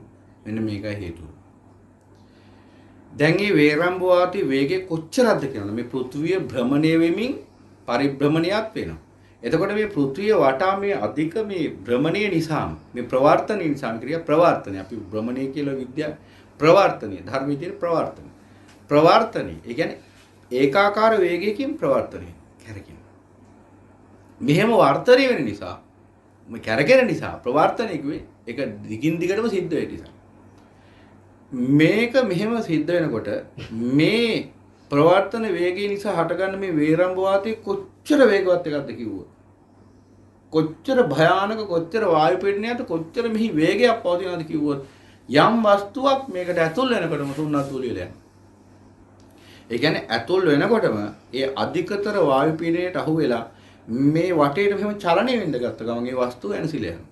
මෙන්න මේකයි හේතුව. දැන් මේ වේරම්බවාදී වේගය කොච්චරද කියනවා මේ පෘථුවිය භ්‍රමණය වෙමින් පරිභ්‍රමණයක් වෙනවා. එතකොට මේ පෘථුවිය වටා මේ අධික මේ භ්‍රමණය නිසා මේ ප්‍රවර්තන නිසා ක්‍රියා ප්‍රවර්තනය අපි භ්‍රමණය කියලා විද්‍යාව ප්‍රවර්තනය ධර්ම විද්‍යාවේ ප්‍රවර්තනය ඒ කියන්නේ ඒකාකාර වේගයකින් ප්‍රවර්තනය කරකින. මෙහෙම වර්තනය වෙන නිසා මේ කරගෙන නිසා ප්‍රවර්තනය කිව්වේ ඒක දිගින් දිගටම සිද්ධ වෙන නිසා. මේක මෙහෙම සිද්ධ වෙනකොට මේ ප්‍රවර්තන වේගය නිසා හටගන්න මේ වේරම්බවාතයේ කොච්චර වේගවත් එකක්ද කිව්වොත් කොච්චර භයානක කොච්චර වායු පීඩනයට කොච්චර මෙහි වේගයක් පවතිනවද කිව්වොත් යම් වස්තුවක් මේකට ඇතුල් වෙනකොටම තුනක් තුලිය යනවා. ඒ කියන්නේ ඇතුල් වෙනකොටම ඒ අධිකතර වායු පීඩනයට අහු වෙලා මේ වටේට මෙහෙම චලනය වෙන්න ගත්ත ගමන් ඒ වස්තුව එනසිල යනවා.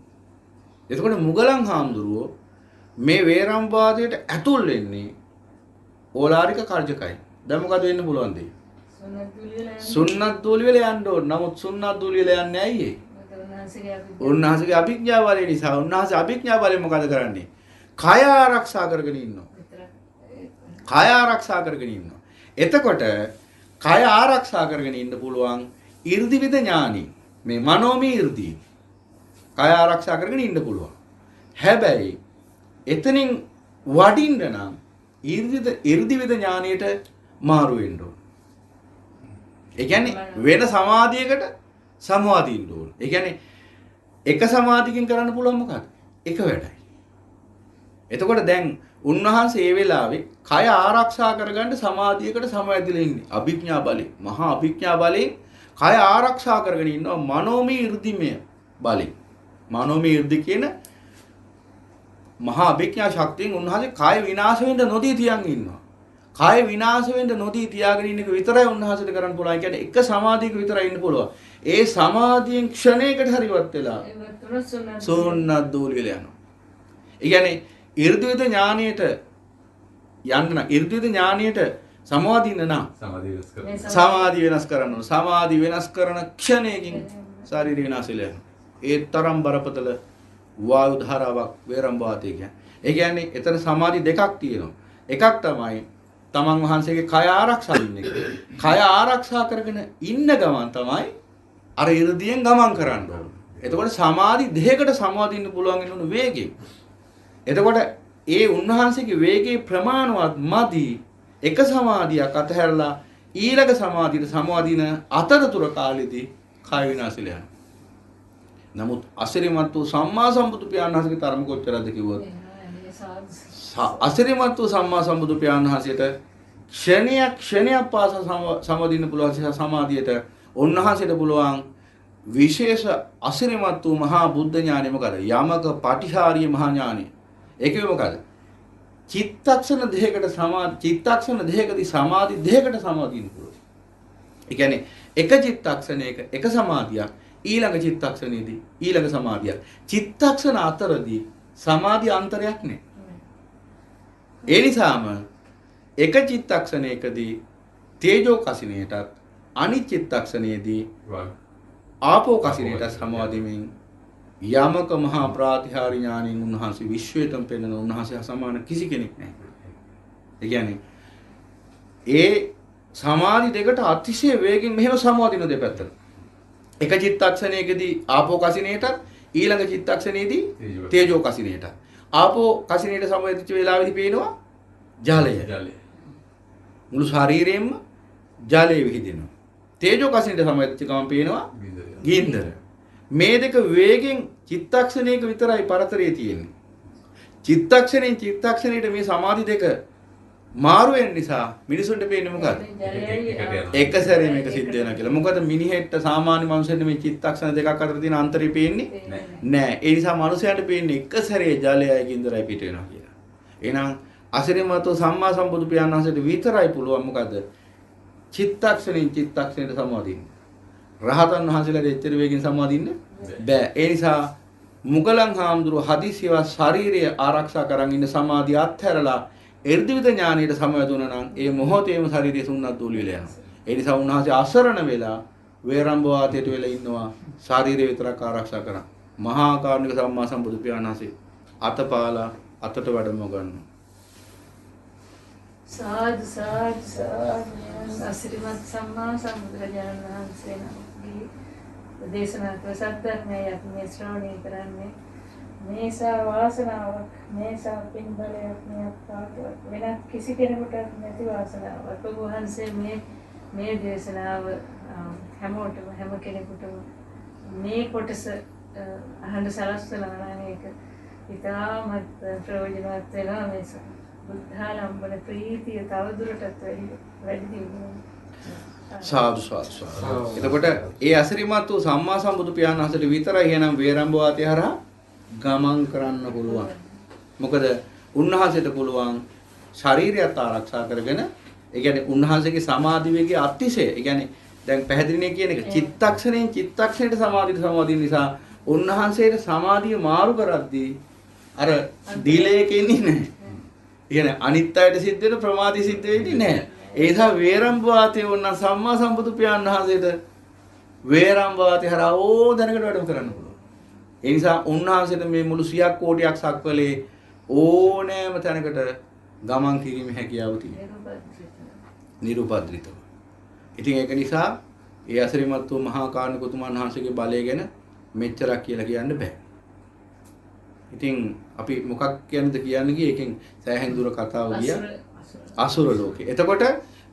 එතකොට මුගලන් හාමුදුරුවෝ මේ වේරම්බවාදයට ඇතුල් වෙන්නේ ඕලාරික කාර්යකයි. දැන් මොකද වෙන්න පුළුවන් දෙය? සුන්නත් දූලි වල යන්න ඕන. නමුත් සුන්නත් දූලි වල යන්නේ ඇයි ඒ? උන්වහන්සේගේ අභිඥා බලය නිසා. උන්වහන්සේ අභිඥා බලයෙන් මොකද කරන්නේ? කය ආරක්ෂා කරගෙන ඉන්නවා. කය ආරක්ෂා කරගෙන ඉන්නවා. එතකොට කය ආරක්ෂා කරගෙන ඉන්න පුළුවන් 이르දිවිද ඥානි. මේ මනෝමය 이르දි. කය ආරක්ෂා කරගෙන ඉන්න පුළුවන්. හැබැයි එතනින් වඩින්න නම් 이르දිවිද ඥානියට මාරු වෙන්න ඕන. ඒ කියන්නේ වෙන සමාධියකට සමවාදීන්න ඕන. ඒ කියන්නේ එක සමාධියකින් කරන්න පුළුවන් මොකක්ද? එක වැඩයි. එතකොට දැන් උන්වහන්සේ මේ වෙලාවේ කය ආරක්ෂා කරගන්න සමාධියකට සමවැදිලා ඉන්නේ. අභිඥා බලයෙන්, මහා අභිඥා බලයෙන් කය ආරක්ෂා කරගෙන ඉන්නවා මනෝමය 이르දිමය බලයෙන්. මනෝමය 이르දි කියන මහා අභිඥා ශක්තියෙන් උන්වහන්සේ කය විනාශ වෙන්න නොදී තියන් ඉන්නවා. කය විනාශ වෙන්න නොදී තියාගෙන ඉන්න එක විතරයි උන්වහන්සේට කරන්න පුළුවන්. කියන්නේ එක සමාධියක විතරයි ඉන්න පුළුවන්. ඒ සමාධියෙන් ක්ෂණයකට හරිවත් වෙලා සෝන්නත් දූලි වල යනවා. ඒ කියන්නේ 이르දිවිද ඥානියට යන්න නම් 이르දිවිද ඥානියට සමාධින්න නම් සමාධිය වෙනස් කරන්න ඕන. සමාධිය වෙනස් කරන ක්ෂණයකින් ශරීරය විනාශ වෙලා යනවා. ඒ තරම් බරපතල වායු ධාරාවක් වේරම්බවාතය කියන්නේ. ඒ කියන්නේ එතන සමාධි දෙකක් තියෙනවා. එකක් තමයි තමන් වහන්සේගේ කය ආරක්ෂා වෙන එක. කය ආරක්ෂා කරගෙන ඉන්න ගමන් තමයි අර 이르දියෙන් ගමන් කරන්න ඕන. එතකොට සමාධි දෙකකට සමවදින්න පුළුවන් වෙන වේගය. එතකොට ඒ උන්වහන්සේගේ වේගයේ ප්‍රමාණවත් මදි එක සමාධියක් අතහැරලා ඊළඟ සමාධියට සමවදින අතරතුර කාලෙදී කය විනාශ වෙලා යනවා. නමුත් අසිරිමත් වූ සම්මා සම්බුදු පියාණන් වහන්සේගේ තරම කොච්චරද කිව්වොත් අසිරිමත් වූ සම්මා සම්බුදු පියාණන් වහන්සේට ක්ෂණයක් පාස සමවදින්න පුළුවන් සමාධියට උන්වහන්සේට පුළුවන් විශේෂ අසිරිමත් වූ මහා බුද්ධ ඥානෙ මොකද? යමක පටිහාරීය මහා ඥානෙ. ඒකේ මොකද? චිත්තක්ෂණ දෙකකදී සමාධි දෙකකට සමවදින්න පුළුවන්. ඒ කියන්නේ එක චිත්තක්ෂණයක එක සමාධියක් ඊළඟ චිත්තක්ෂණයේදී ඊළඟ සමාධියක්. චිත්තක්ෂණ අතරදී සමාධි අන්තරයක් නැහැ. ඒ නිසාම එක චිත්තක්ෂණයකදී තේජෝ කසිනයටත් අනිත් චිත්තක්ෂණයේදී ආපෝ කසිනයට සමවදිමින් යමක මහා ප්‍රාතිහාර්ය ඥාණයෙන් උන්වහන්සේ විශ්වයටම පෙන්වන උන්වහන්සේ සමාන කිසි කෙනෙක් නැහැ. ඒ කියන්නේ ඒ සමාධි දෙකට අතිශය වේගෙන් මෙහෙම සමවදින දෙපැත්තට. එක චිත්තක්ෂණයකදී ආපෝ කසිනේට ඊළඟ චිත්තක්ෂණයේදී තේජෝ කසිනේට. ආපෝ කසිනේට සමවදිච්ච වෙලාවෙදී පේනවා ජලය. මුළු ශරීරයෙන්ම ජලය විහිදෙනවා. තේජෝ කසිනේට සමවදිච්ච ගමන් පේනවා ගින්දර. මේ දෙක වේගෙන් චිත්තක්ෂණයක විතරයි පරතරයේ තියෙන්නේ. චිත්තක්ෂණයෙන් චිත්තක්ෂණයට මේ සමාධි දෙක මාරු වෙන නිසා මිනිසුන්ට පේන්නේ මොකද්ද? එක සැරේ මේක සිද්ධ වෙනවා කියලා. මොකද මිනිහෙක්ට සාමාන්‍ය මනුස්සයෙක්ට මේ චිත්තක්ෂණ දෙකක් අතර තියෙන අන්තරය පේන්නේ නැහැ. ඒ නිසා මනුස්සයාට පේන්නේ එක සැරේ ජලයයි ගින්දරයි පිට වෙනවා කියලා. එහෙනම් අසිරිමත් සම්මා සම්බුදු පියාණන් වහන්සේට විතරයි පුළුවන් මොකද්ද? චිත්තක්ෂණයෙන් චිත්තක්ෂණයට සමවදින්න. රහතන් වහන්සේලාට එච්චර වේගෙන් සමවදින්න බෑ. ඒ නිසා මුගලන් හාමුදුරුව හදිසියව ශාරීරිය ආරක්ෂා කරන් ඉන්න සමාධිය අත්හැරලා එර්ධිවිද ඥානයට සමවැදුණා නම් ඒ මොහොතේම ශරීරය සුන්නත් දූලි වෙලා යනවා. ඒ නිසා උන්වහන්සේ අසරණ වෙලා වේරම්භ වාතයට වෙලා ඉන්නවා ශරීරය විතරක් ආරක්ෂා කරන්. මහා කාරුණික සම්මා සම්බුදු පියාණන් වහන්සේ අතපාලා අතට වැඩම ගන්නවා. සාදු සාදු සාදු අසිරිමත් සම්මා සම්බුදුරජාණන් වහන්සේ නමගේ දේශනා කළ සත්‍යඥයක් මේ ශ්‍රවණය කරන්නේ මේසා වාසනාවක් මේසා පින් බලයක් මේ අත්පාදයක් වෙනත් කිසි කෙනෙකුට නැති වාසනාවක්. ඔබ වහන්සේ මේ දේශනාව හැමෝටම හැම කෙනෙකුටම මේ කොටස අහන්න සලස්වලා නම් ඒක ඉතාමත් ප්‍රයෝජනවත් වෙනවා. මේ බුද්ධාලම්බන ප්‍රීතිය තවදුරටත් වැඩි දියුණුවෙනවා. සාදු සාදු. එතකොට ඒ අසිරිමත් වූ සම්මා සම්බුදු පියාණන් වහන්සේට විතරයි එහෙනම් වේරම්භ වාතය හරහා ගමන් කරන්න පුළුවන්. මොකද උන්වහන්සේට පුළුවන් ශරීරයත් ආරක්ෂා කරගෙන ඒ කියන්නේ උන්වහන්සේගේ සමාධි වේගය අතිශය. ඒ කියන්නේ දැන් පැහැදිලිනේ කියන එක චිත්තක්ෂණයෙන් චිත්තක්ෂණයට සමාධියට සමාදින නිසා උන්වහන්සේට සමාධිය මාරු කරද්දී අර ඩිලේක ඉන්නේ නැහැ. කියන්නේ අනිත් අයට සිද්ධ වෙන ප්‍රමාදී සිද්ධ වෙන්නේ නැහැ. ඒ නිසා වේරම්භ වාතය වුණා සම්මා සම්බුදු පියාණන් වහන්සේට වේරම්භ වාතය හරහා දැනකට වැඩම කරන්න පුළුවන්. ඒ නිසා උන්වහන්සේට මේ මුළු 100ක් කෝටියක් සක්වලේ ඕනෑම තැනකට ගමන් කිරීමේ හැකියාව තියෙනවා. නිරුපද්‍රිතව. ඉතින් ඒක නිසා ඒ අසිරිමත් වූ මහා කාරුණික උතුමන් වහන්සේගේ බලය ගැන මෙච්චරක් කියලා කියන්න බෑ. ඉතින් අපි මොකක් කියන්නද කියන්නේ එකෙන් සෑහෙන දුර කතාව ගියා. අසුර ලෝකේ. එතකොට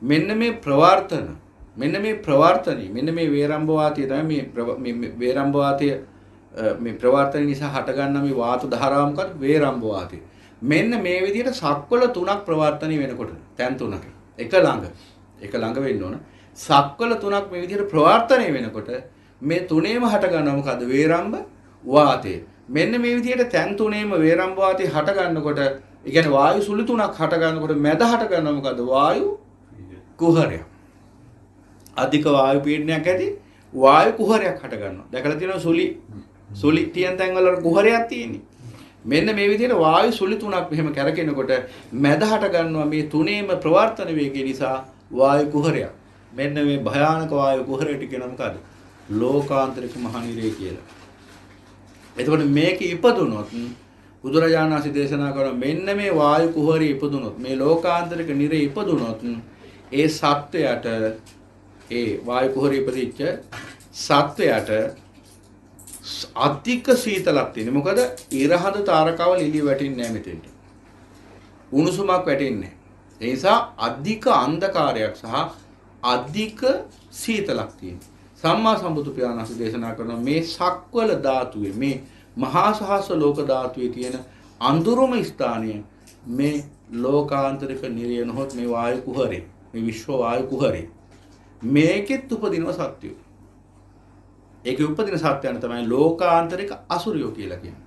මෙන්න මේ ප්‍රවර්තන මෙන්න මේ වේරම්භ වාතය තමයි මේ වේරම්භ වාතය මේ ප්‍රවර්තන නිසා හටගන්න මේ වාත ධාරාව මොකද වේරම්භ වාතය. මෙන්න මේ විදිහට සක්වල තුනක් ප්‍රවර්තනය වෙනකොට තැන් තුනක එක ළඟ වෙන්න ඕන. සක්වල තුනක් මේ විදිහට ප්‍රවර්තනය වෙනකොට මේ තුනේම හටගන්නවා මොකද වේරම්භ වාතය. මෙන්න මේ විදිහට තැන් තුනේම වේරම්භ වාතය හට ගන්නකොට ඒ කියන්නේ වායු සුළි තුනක් හට ගන්නකොට මැද හට ගන්නවා මොකද වායු කුහරය. අධික වායු පීඩනයක් ඇති වායු කුහරයක් හට ගන්නවා. දැකලා තියෙනවා සුළි තියෙන තැන් වල කුහරයක් තියෙන්නේ. මෙන්න මේ විදිහට වායු සුළි තුනක් මෙහෙම කැරකෙනකොට මැද හට ගන්නවා මේ තුනේම ප්‍රවර්තන වේගය නිසා වායු කුහරයක්. මෙන්න මේ භයානක වායු කුහරයට කියන මොකද ලෝකාන්තරික මහනිරය කියලා. එතකොට මේක ඉපදුනොත් බුදුරජාණන් වහන්සේ දේශනා කරන මෙන්න මේ වායු කුහරය ඉපදුනොත් මේ ලෝකාන්තරික නිරේ ඉපදුනොත් ඒ සත්වයට ඒ වායු කුහරය ඉපදිච්ච සත්වයට අධික සීතලක් තියෙනවා. මොකද ඉරහඳ තාරකාවල එළිය වැටෙන්නේ නැහැ මෙතෙන්ට. උණුසුමක් වැටෙන්නේ නැහැ. ඒ නිසා අධික අන්ධකාරයක් සහ අධික සීතලක් තියෙනවා. සම්මා සම්බුදු පියාණන් වහන්සේ දේශනා කරන මේ සක්වල ධාතුවේ මේ මහා සහස්‍ර ලෝක ධාතුවේ තියෙන අඳුරුම ස්ථානය මේ ලෝකාන්තරික නිරය නොහොත් මේ වායු කුහරේ මේ විශ්ව වායු කුහරේ මේකෙත් උපදිනව සත්‍යය. ඒකේ උපදින සත්‍යයන් තමයි ලෝකාන්තරික අසුරයෝ කියලා කියන්නේ.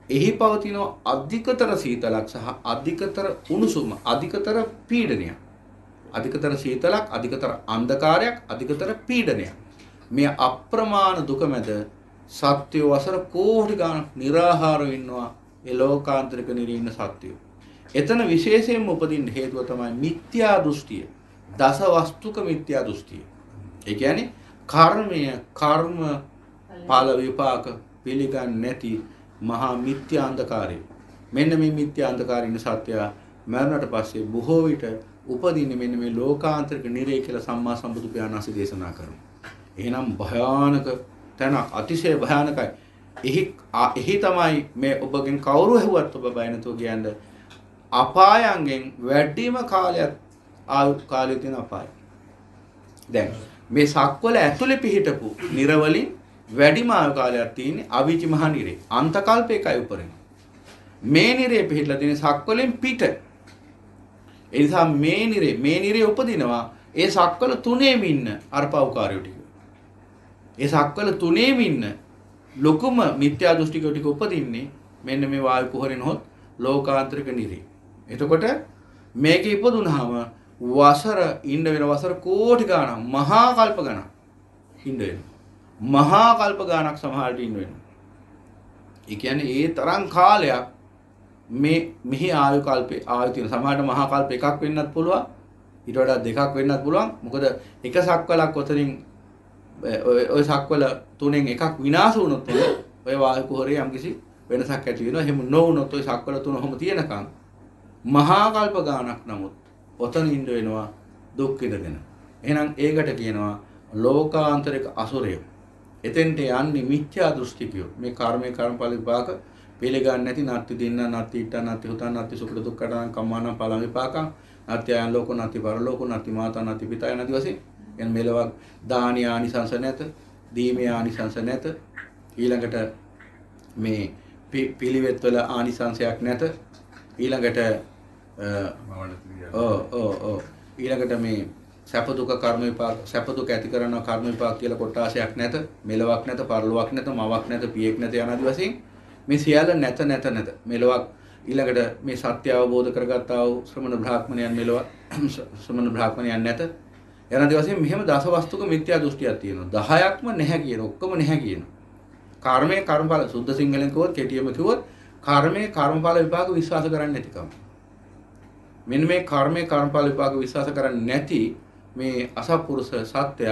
එහි පවතින අධිකතර සීතලක් සහ අධිකතර උණුසුම අධිකතර පීඩනයක්. අධිකතර සීතලක් අධිකතර අන්ධකාරයක් අධිකතර පීඩනයක්. මේ අප්‍රමාණ දුක මැද සත්‍යය වසර කෝටි ගණන් निराහාරව ඉන්නවා ඒ ලෝකාන්තරික නිරේ ඉන්න සත්‍යය. එතන විශේෂයෙන්ම උපදින්න හේතුව තමයි මිත්‍යා දෘෂ්ටිය. දස වස්තුක මිත්‍යා දෘෂ්ටිය. ඒ කියන්නේ කර්ම ඵල විපාක පිළිගන්නේ නැති මහා මිත්‍යා අන්ධකාරය. මෙන්න මේ මිත්‍යා අන්ධකාරින සත්‍යය මරණට පස්සේ බොහෝ විට උපදින්නේ මෙන්න මේ ලෝකාන්තරික නිරය කියලා සම්මා සම්බුදු පියාණන් වහන්සේ දේශනා කරනවා. එහෙනම් භයානක තැන අතිශය භයානකයි. එහි තමයි මේ ඔබගෙන් කවුරු ඇහුවත් ඔබ බය නැතුව කියන්නේ අපායන්ගෙන් වැඩිම කාලයක් ආයු කාලය තියෙන අපාය. දැන් මේ සක්වල ඇතුලේ පිහිටපු නිරවලින් වැඩිම ආයු කාලයක් තියෙන්නේ අවීචි මහ නිරේ. අන්තකල්පයකයි උපරිම. මේ නිරේ පිහිටලා තියෙන සක්වලෙන් පිට. ඒ නිසා මේ නිරේ උපදිනවා ඒ සක්වල තුනේම ඉන්න අර පව්කාරයෝ ටික. ඒ සක්වල තුනේම ඉන්න ලොකුම මිත්‍යා දෘෂ්ටිකෝ ටික උපදින්නේ මෙන්න මේ වායු කුහරෙන් හොත් ලෝකාන්තරික නිරේ. එතකොට මේක ඉපදුනහම වසර ඉන්න වෙන වසර කෝටි ගණන් මහා කල්ප ගණන් ඉන්න වෙනවා. මහා කල්ප ගණනක් සමහරට ඉන්න වෙනවා. ඒ කියන්නේ ඒ තරම් කාලයක් මෙහි ආයු කල්පේ ආයු තියෙන සමහරට මහා කල්ප එකක් වෙන්නත් පුළුවන්. ඊට වඩා දෙකක් වෙන්නත් පුළුවන්. මොකද එක සක්වලක් උතරින් ඔය සක්වල තුනෙන් එකක් විනාශ වුණොත් ඔය වායු කුහරේ යම්කිසි වෙනසක් ඇති වෙනවා. එහෙම නොවුනොත් ඔය සක්වල තුන ඔහොම තියෙනකන් මහා කල්ප ගානක් නමුත් ඔතන ඉන්න වෙනවා දුක් විඳගෙන. එහෙනම් ඒකට කියනවා ලෝකාන්තරික අසුරය. එතෙන්ට යන්නේ මිත්‍යා දෘෂ්ටිකයෝ. මේ කර්මයේ කර්මඵල විපාක පිළිගන්නේ නැති නත්ති දින්න නත්ති ඊට නත්ති හුතන් නත්ති සුඛ දුක්ඛයන් කම්මාන ඵල විපාකං නත්ති අයන් ලෝක නත්ති පරලෝක නත්ති මාතා නත්ති පිතා යනදි වශයෙන් එන් මෙලවක් දානීය ආනිසංස නැත, දීමේ ආනිසංස නැත, ඊළඟට මේ පිළිවෙත් වල ආනිසංසයක් නැත, ඊළඟට ඊළඟට මේ සැප දුක කර්ම විපාක සැප දුක ඇති කරන කර්ම විපාක කියලා කොටාශයක් නැත, මෙලවක් නැත, පරලොවක් නැත, මවක් නැත, පියෙක් නැත යනදි වශයෙන් මේ සියල්ල නැත මෙලවක්. ඊළඟට මේ සත්‍ය අවබෝධ කරගත්තා වූ ශ්‍රමණ බ්‍රාහ්මණයන් මෙලව ශ්‍රමණ බ්‍රාහ්මණයන් නැත යනදි වශයෙන් මෙහෙම දසවස්තුක මිත්‍යා දෘෂ්ටියක් තියෙනවා. 10ක්ම නැහැ කියන ඔක්කොම නැහැ කියන. කර්මයේ කර්මඵල සුද්ධ සිංහලෙන් කිව්වොත් කෙටියම කිව්වොත් කර්මයේ කර්මඵල විපාක විශ්වාස කරන්නේ නැතිකම. මෙන්න මේ කර්මයේ කර්මඵල විපාක විශ්වාස කරන්නේ නැති මේ අසත්පුරුෂ සත්‍යය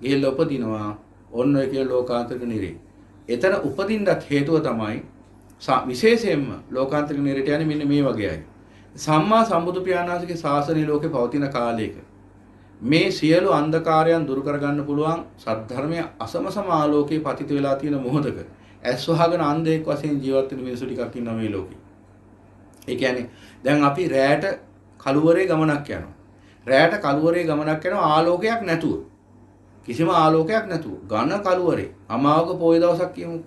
ගිහිල්ලා උපදිනවා ඔන්න ඔය කියන ලෝකාන්තරික නිරේ. එතන උපදින්නත් හේතුව තමයි විශේෂයෙන්ම ලෝකාන්තරික නිරේට යන්නේ මෙන්න මේ වගේ අය. සම්මා සම්බුදු පියාණන් වහන්සේගේ ශාසනීය ලෝකේ පවතින කාලයක මේ සියලු අන්ධකාරයන් දුරු කරගන්න පුළුවන් සද්ධර්මයේ අසමසම ආලෝකයේ පතිත වෙලා තියෙන මොහොතක ඇස් වහගෙන අන්ධයෙක් වශයෙන් ජීවත් වෙන මිනිස්සු ටිකක් ඉන්නවා මේ ලෝකේ. ඒ කියන්නේ දැන් අපි රැයට කළුවරේ ගමනක් යනවා. රැයට කළුවරේ ගමනක් යනවා ආලෝකයක් නැතුව. කිසිම ආලෝකයක් නැතුව. ඝන කළුවරේ අමාවක පොය දවසක් කියමු.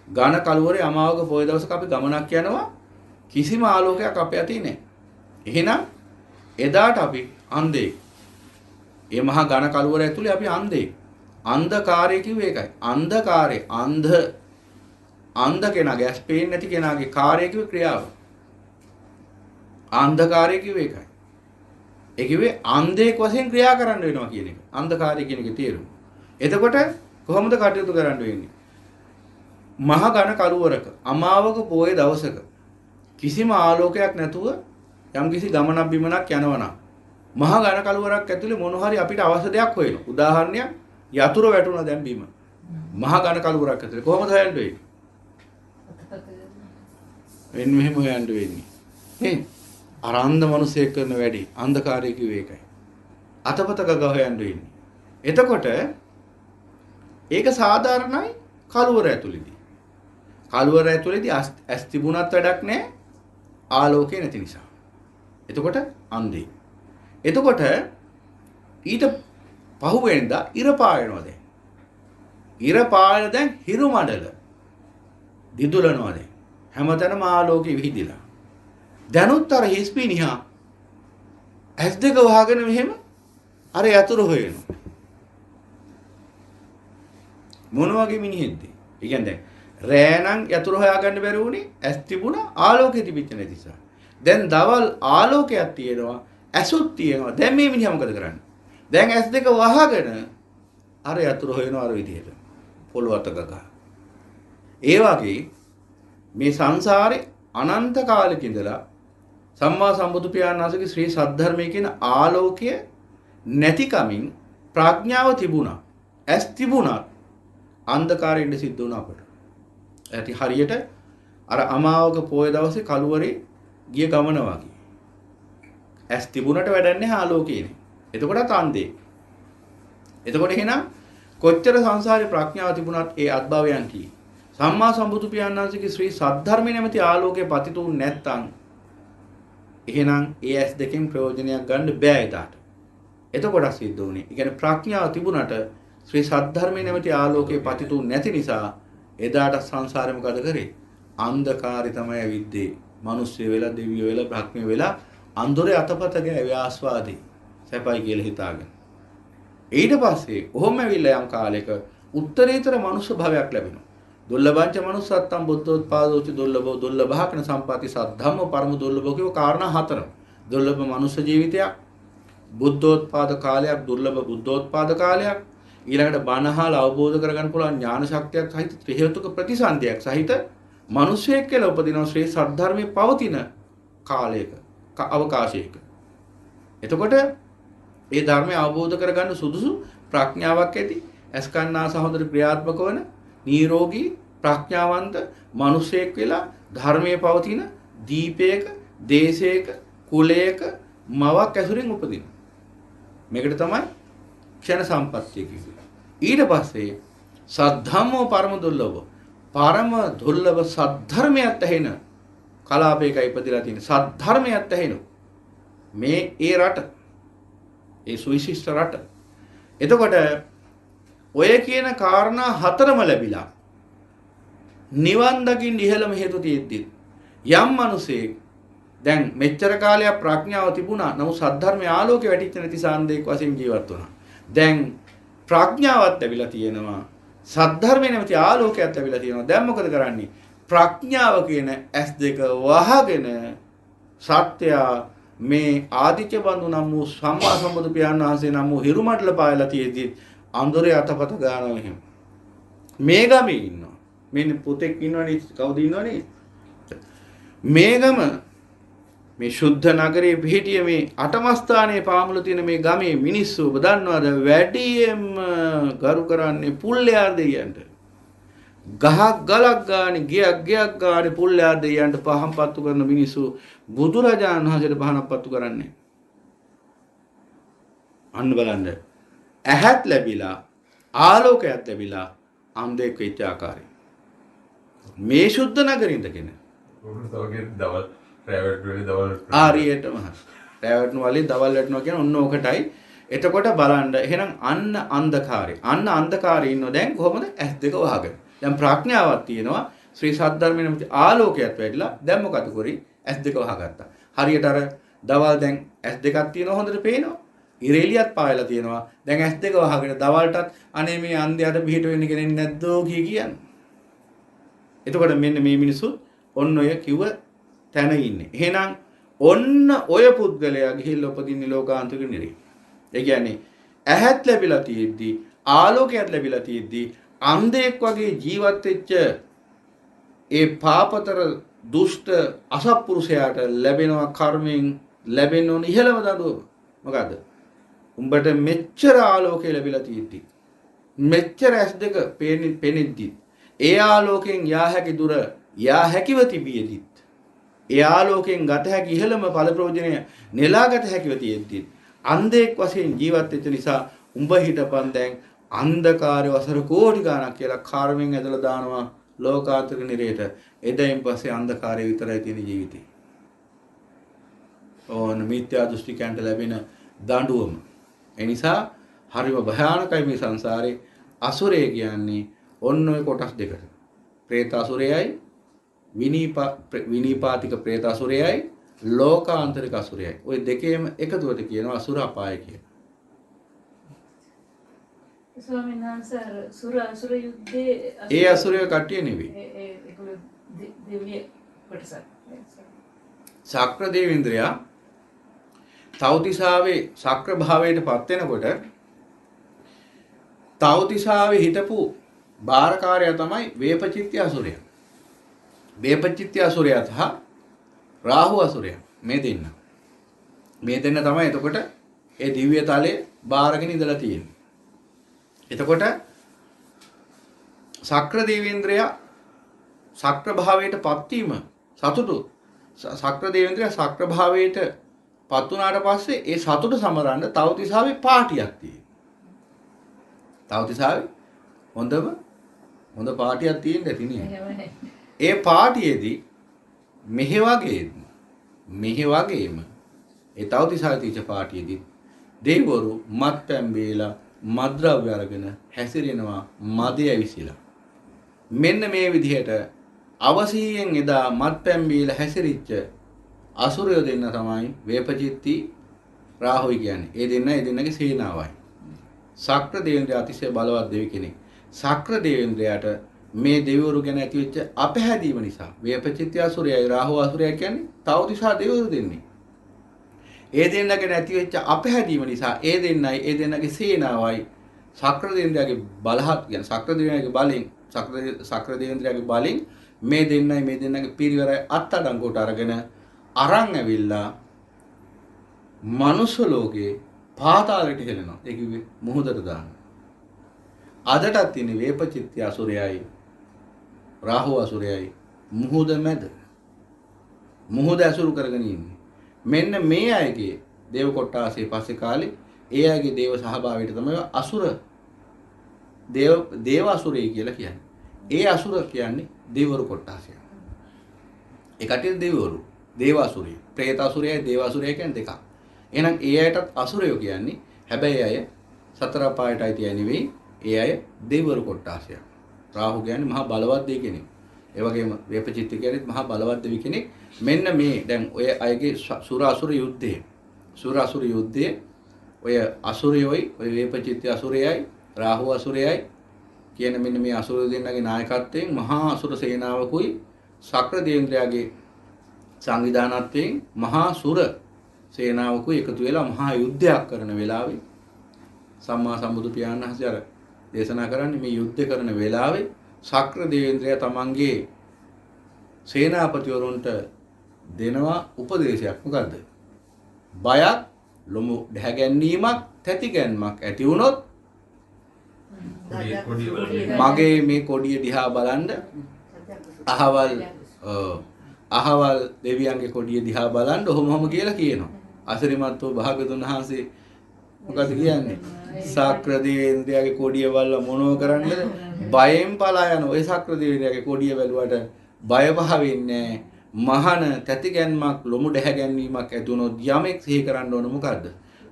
ඝන කළුවරේ අමාවක පොය දවසක අපි ගමනක් යනවා. කිසිම ආලෝකයක් අපේ අතේ නැහැ. එහෙනම් එදාට අපි අන්ධයෙක්. ඒ මහා ඝන කළුවර ඇතුලේ අපි අන්ධයෙක්. අන්ධකාරය කිව්වේ ඒකයි. අන්ධකාරය අන්ධ කෙනාගේ ඇස් පේන්නේ නැති කෙනාගේ කාර්යය කිව්වේ ක්‍රියාව. අන්ධකාරය කිව්වේ ඒකයි. ඒ කිව්වේ අන්ධයෙක් වශයෙන් ක්‍රියා කරන්න වෙනවා කියන එක. අන්ධකාරය කියන එකේ තේරුම. එතකොට කොහොමද කටයුතු කරන්න වෙන්නේ? මහා ඝන කළුවරක අමාවක පොයේ දවසක කිසිම ආලෝකයක් නැතුව යම්කිසි ගමනක් බිමනක් යනවනම් මහා ඝන කළුවරක් ඇතුලේ මොන හරි අපිට අවශ්‍ය දෙයක් හොයනවා. උදාහරණයක් යතුරු වැටුණා දැන් බිම. මහා ඝන කළුවරක් ඇතුලේ කොහොමද හොයන්න වෙන්නේ? එන්න මෙහෙම හොයන්න වෙන්නේ. නේ? අර අන්ධ මිනිසෙක් කරන වැඩි අන්ධකාරය කිව්වේ ඒකයි. අතපත ගග හොයන්න වෙන්නේ. එතකොට ඒක සාධාරණයි කළුවර ඇතුලේදී. කළුවර ඇතුලේදී ඇස් තිබුණත් වැඩක් නැහැ ආලෝකය නැති නිසා. එතකොට අන්ධේ. එතකොට ඊට පහුවෙන්දා ඉර පායනවා දැන්. ඉර පායන දැන් හිරු මඩල දිදුලනවා දැන්. හැමතැනම ආලෝකෙ විහිදිලා. දැනුත් අර හිස්පිනිහා ඇස් දෙක වහගෙන මෙහෙම අර යතුරු හොයනවා. මොන වගේ මිනිහෙක්ද? ඒ කියන්නේ රෑ නම් යතුරු හොයාගන්න බැරි වුණේ ඇස් තිබුණා ආලෝකෙ තිබිච්ච නිසා. දැන් දවල් ආලෝකයක් තියෙනවා ඇසුත් තියෙනවා. දැන් මේ මිනිහා මොකද කරන්නේ? දැන් ඇස් දෙක වහගෙන අර යතුරු හොයනවා අර විදිහට. පොළොවට ගගා. ඒ වගේ මේ සංසාරේ අනන්ත කාලෙක ඉඳලා සම්මා සම්බුදු පියාණන් වහන්සේගේ ශ්‍රී සද්ධර්මයේ කියන ආලෝකය නැතිකමින් ප්‍රඥාව තිබුණා. ඇස් තිබුණා. අන්ධකාරයෙන් සිද්ධ වුණා අපට. ඇති හරියට අර අමාවක පොය දවසේ කළුවරේ ගිය ගමන වගේ. ඇස් තිබුණට වැඩක් නැහැ ආලෝකයනේ. එතකොටත් අන්දේ. එතකොට එහෙනම් කොච්චර සංසාරේ ප්‍රඥාව තිබුණත් ඒ අත්භවයන් කී. සම්මා සම්බුදු පියාණන් වහන්සේගේ ශ්‍රී සද්ධර්මයේ නැමැති ආලෝකයේ පතිතුන් නැත්තම් එහෙනම් ඒ ඇස් දෙකෙන් ප්‍රයෝජනයක් ගන්න බෑ එදාට. එතකොට සිද්ධ වුණේ. ඒ කියන්නේ ප්‍රඥාව තිබුණට ශ්‍රී සද්ධර්මයේ නැමැති ආලෝකයේ පතිතුන් නැති නිසා එදාට සංසාරෙ මොකද කරේ? අන්ධකාරය තමයි ඇවිද්දේ. මිනිස්සු වෙලා දෙවියෝ වෙලා බ්‍රහ්මයෝ වෙලා අන්දොරේ අතපත ගෑවේ ආස්වාදී. සැපයි කියලා හිතාගෙන. ඊට පස්සේ කොහොම ඇවිල්ලා යම් කාලයක උත්තරීතර මනුෂ්‍ය භාවයක් ලැබෙනවා. දුර්ලභංච මනුස්සත්තම් බුද්ධෝත්පාදෝච දුර්ලභෝ දුර්ලභහකන සම්පatti සද්ධම්ම පරම දුර්ලභෝ කියව කාරණා හතර. දුර්ලභ මනුෂ්‍ය ජීවිතයක්, බුද්ධෝත්පාද කාලයක්, දුර්ලභ බුද්ධෝත්පාද කාලයක්, ඊළඟට බණහල අවබෝධ කරගන්න පුළුවන් ඥාන ශක්තියක් සහිත ත්‍රි හේතුක ප්‍රතිසන්දියක් සහිත මිනිසෙක් කියලා උපදින ශ්‍රේ සද්ධර්මයේ පවතින කාලයක අවකාශයක. එතකොට ඒ ධර්මය අවබෝධ කරගන්න සුදුසු ප්‍රඥාවක් ඇති ඇස්කන්නා සහෝදර ක්‍රියාත්මක වන නිරෝගී ප්‍රඥාවන්ත මිනිසෙක් වෙලා ධර්මයේ පවතින දීපයක දේශයක කුලයක මවක් ඇසුරින් උපදින. මේකට තමයි ක්ෂණ සම්පත්තිය කියන්නේ. ඊට පස්සේ සද්ධම්මෝ පරම දුර්ලභ පරම දුර්ලභ සද්ධර්මයට ඇහෙන කලාපයක ඉපදලා තියෙන සද්ධර්මයට ඇහෙන මේ ඒ රට ඒ සුවිශිෂ්ට රට. එතකොට ඔය කියන කාරණා හතරම ලැබිලා නිවන් දකින්න ඉහළම හේතු තියෙද්දි යම් මිනිසෙක් දැන් මෙච්චර කාලයක් ප්‍රඥාව තිබුණා නමුත් සද්ධර්මයේ ආලෝකේ වැටිච්ච නැති සාන්දේක් වශයෙන් ජීවත් වුණා. දැන් ප්‍රඥාවත් ලැබිලා තියෙනවා සද්ධර්මයේ නැමැති ආලෝකයක් ලැබිලා තියෙනවා. දැන් මොකද කරන්නේ? ප්‍රඥාව කියන ඇස් දෙක වහගෙන සත්‍ය මේ ආදිත්‍ය බඳු නම් වූ සම්මා සම්බුදු පියාණන් වහන්සේ නම් වූ හිරුමඩල පායලා තියෙද්දි අඳුරේ අතපත ගන්නවා එහෙම. මේ ගමේ ඉන්නවා. මෙන්න පුතෙක් ඉන්නවනේ කවුද ඉන්නවනේ? මේ ගම මේ ශුද්ධ නගරයේ පිහිටිය මේ අටම ස්ථානයේ පාමුල තියෙන මේ ගමේ මිනිස්සු ඔබ දන්නවද වැඩියෙන්ම ගරු කරන්නේ පුල්ලයාර දෙයියන්ට. ගහක් ගලක් ගානේ ගියක් ගානේ පුල්ලයාර දෙයියන්ට පහන් පත්තු කරන මිනිස්සු බුදුරජාණන් වහන්සේට පහනක් පත්තු කරන්නේ. අන්න බලන්න. ඇහත් ලැබිලා ආලෝකයක් ලැබිලා අන්ධෙක් වෙච්ච ආකාරය. මේ ශුද්ධ නගරින් ඉඳගෙන දවල් ප්‍රයිවට් වෙලේ දවල් ආරියටම රැවට්න වලේ දවල් වැටෙනවා කියන ඔන්න ඕකටයි. එතකොට බලන්න එහෙනම් අන්න අන්ධකාරය. අන්න අන්ධකාරයේ ඉන්නෝ දැන් කොහොමද ඇස් දෙක වහගෙන. දැන් ප්‍රඥාවක් තියෙනවා ශ්‍රී සද්ධර්මයේ නැමැති ආලෝකයක් වැඩිලා දැන් මොකද කරේ? ඇස් දෙක වහගත්තා. හරියට අර දවල් දැන් ඇස් දෙකක් තියෙනවා හොඳට පේනවා. ඉරේලියත් පායලා තියෙනවා. දැන් ඇස් දෙක වහගෙන දවල්ටත් අනේ මේ අන්ධයාට පිට වෙන්න කෙනෙක් නැද්දෝ කියන්නේ. එතකොට මෙන්න මේ මිනිස්සු ඔන්න ඔය කිව්ව තැන ඉන්නේ. එහෙනම් ඔන්න ඔය පුද්ගලයා ගිහිල්ලා උපදින්නේ ලෝකාන්තික නිරේ. ඒ කියන්නේ ඇහත් ලැබිලා තියෙද්දි ආලෝකයක් ලැබිලා තියෙද්දි අන්ධයෙක් වගේ ජීවත් වෙච්ච ඒ පාපතර දුෂ්ට අසත්පුරුෂයාට ලැබෙනවා කර්මයෙන් ලැබෙන්න ඕන ඉහළම දඬුවම. මොකද්ද? උඹට මෙච්චර ආලෝකය ලැබිලා තියෙද්දි මෙච්චර ඇස් දෙක පෙනෙද්දි ඒ ආලෝකයෙන් යා හැකි දුර යා හැකිව තිබියදී ඒ ආලෝකයෙන් ගත හැකි ඉහළම ඵල ප්‍රයෝජනය නෙලාගත හැකිව තියෙද්දි අන්ධයෙක් වශයෙන් ජීවත් වෙච්ච නිසා උඹ හිටපන් දැන් අන්ධකාරය වසර කෝටි ගණක් කියලා කර්මෙන් ඇදලා දානවා ලෝකාන්තික නිරේට. එදයින් පස්සේ අන්ධකාරය විතරයි තියෙන ජීවිතේ. ඕන මිත්‍යා දෘෂ්ටිකයන්ට ලැබෙන දඬුවම. ඒ නිසා හරිම භයානකයි මේ සංසාරේ. අසුරය කියන්නේ ඔන්න ඔය කොටස් දෙකට. പ്രേත අසුරයයි විනීපාතික പ്രേත අසුරයයි ලෝකාන්තරික අසුරයයි. ওই දෙකේම එකතුවට කියනවා අසුර අපාය කියලා. ස්වාමීන් වහන්සේ අසුර යුද්ධයේ ඒ අසුරය කට්ටිය නෙවෙයි. ඒගොල්ලෝ දෙවිය කොටසක්. ශක්‍ර දේවේන්ද්‍රයා තවතිසාවේ ශක්‍ර භාවයට පත් වෙනකොට තවතිසාවේ හිටපු බාරකාරයා තමයි වේපචිත්‍ය අසුරයා. වේපචිත්‍ය අසුරයා සහ රාහු අසුරයා මේ දෙන්න. මේ දෙන්න තමයි එතකොට ඒ දිව්‍ය තලයේ බාරගෙන ඉඳලා තියෙන්නේ. එතකොට ශක්‍ර දේවේන්ද්‍රයා සක්‍ර භාවයට පත් වීම සතුටු සක්‍ර දේවේන්ද්‍රයා සක්‍ර භාවයට පත් වුණාට පස්සේ ඒ සතුට සමරන්න තවතිසාවේ පාටියක් තියෙනවා. තවතිසාවේ හොඳ පාටියක් තියෙන්න ඇති නේද? එහෙමයි. ඒ පාටියේදී මෙහෙ වගේම ඒ තවතිසාවේ තියච්ච පාටියේදී දෙවිවරු මත්පැන් බීලා මද්ද්‍රව්‍ය අරගෙන හැසිරෙනවා මදය ඇවිසිලා. මෙන්න මේ විදිහට අවසීයෙන් එදා මත්පැන් බීලා හැසිරිච්ච අසුරයෝ දෙන්න තමයි වේපචිත්ති රාහුයි කියන්නේ. ඒ දෙන්නගේ සේනාවයි. සක්‍ර දේවේන්ද්‍රයා අතිශය බලවත් දෙවි කෙනෙක්. සක්‍ර දේවේන්ද්‍රයාට මේ දෙවිවරු ගැන ඇතිවෙච්ච අපහැදීම නිසා වේපචිත්ති අසුරයයි රාහු අසුරයයි කියන්නේ තවතිසා දෙවිවරු දෙන්නේ. ඒ දෙන්න ගැන ඇතිවෙච්ච අපහැදීම නිසා ඒ දෙන්නගේ සේනාවයි සක්‍ර දේවේන්ද්‍රයාගේ බලහත් කියන සක්‍ර දේවේන්ද්‍රයාගේ බලෙන් මේ දෙන්නගේ පිරිවරයි අත්අඩංගුවට අරගෙන අරන් ඇවිල්ලා මනුෂ්‍ය ලෝකේ පාතාලයට හෙලනවා. ඒ කිව්වේ මුහුදට දාන. අදටත් තියෙන වේපචිත්ති අසුරයයි රාහු අසුරයයි මුහුද මැද. මුහුද අසුරු කරගෙන ඉන්නේ. මෙන්න මේ අයගේ දේව කොට්ටාසේ පස්සේ කාලේ ඒ අයගේ දේව සහභාගීට තමයි අසුර දේව අසුරයි කියලා කියන්නේ. ඒ අසුර කියන්නේ දෙවිවරු කොට්ටාසය. ඒ කටින් දෙවිවරු දේව අසුරය, പ്രേත අසුරයයි දේව අසුරයයි කියන්නේ දෙකක්. එහෙනම් ඒ අයටත් අසුරයෝ කියන්නේ හැබැයි අය සතර පායට අයිති අය නෙවෙයි. ඒ අය දෙවිවරු කොට්ටාසය. රාහු කියන්නේ මහා බලවත් දෙවි කෙනෙක්. ඒ වගේම වේපචිත්ති කියන්නේ මහා බලවත් දෙවි කෙනෙක්. මෙන්න මේ දැන් ඔය අයගේ සුර අසුර යුද්ධයේ ඔය අසුරයෝයි ඔය වේපචිත්ති අසුරයයි රාහු අසුරයයි කියන මෙන්න මේ අසුර දෙන්නගේ නායකත්වයෙන් මහා අසුර සේනාවකුයි සක්‍ර දේවේන්ද්‍රයාගේ සංවිධානත්වයෙන් මහා සුර සේනාවකුයි එකතු වෙලා මහා යුද්ධයක් කරන වෙලාවේ සම්මා සම්බුදු පියාණන් වහන්සේ අර දේශනා කරන්නේ මේ යුද්ධ කරන වෙලාවේ සක්‍ර දේවේන්ද්‍රයා තමන්ගේ සේනාපතිවරුන්ට දෙනවා උපදේශයක්. මොකද්ද? බයක්, ලොමු දැහැගැන්වීමක්, තැතිගැන්මක් ඇති වුණොත් මගේ මේ කොඩිය දිහා බලන්න අහවල් දෙවියන්ගේ කොඩිය දිහා බලන්න ඔහොම කියලා කියනවා. අසිරිමත් වූ භාග්‍යවතුන් වහන්සේ මොකද කියන්නේ? සක්‍ර දේවේන්ද්‍රයාගේ කොඩිය බලලා මොනව කරන්නද? බයෙන් පලා යන ඔය සක්‍ර දේවේන්ද්‍රයාගේ කොඩිය බැලුවට බය පහ වෙන්නේ මහාන තැතිගැන්මක් ලොමු දැහැගැන්වීමක් ඇති වුණොත් යමෙක් සිහි කරන්න ඕන මොකද්ද?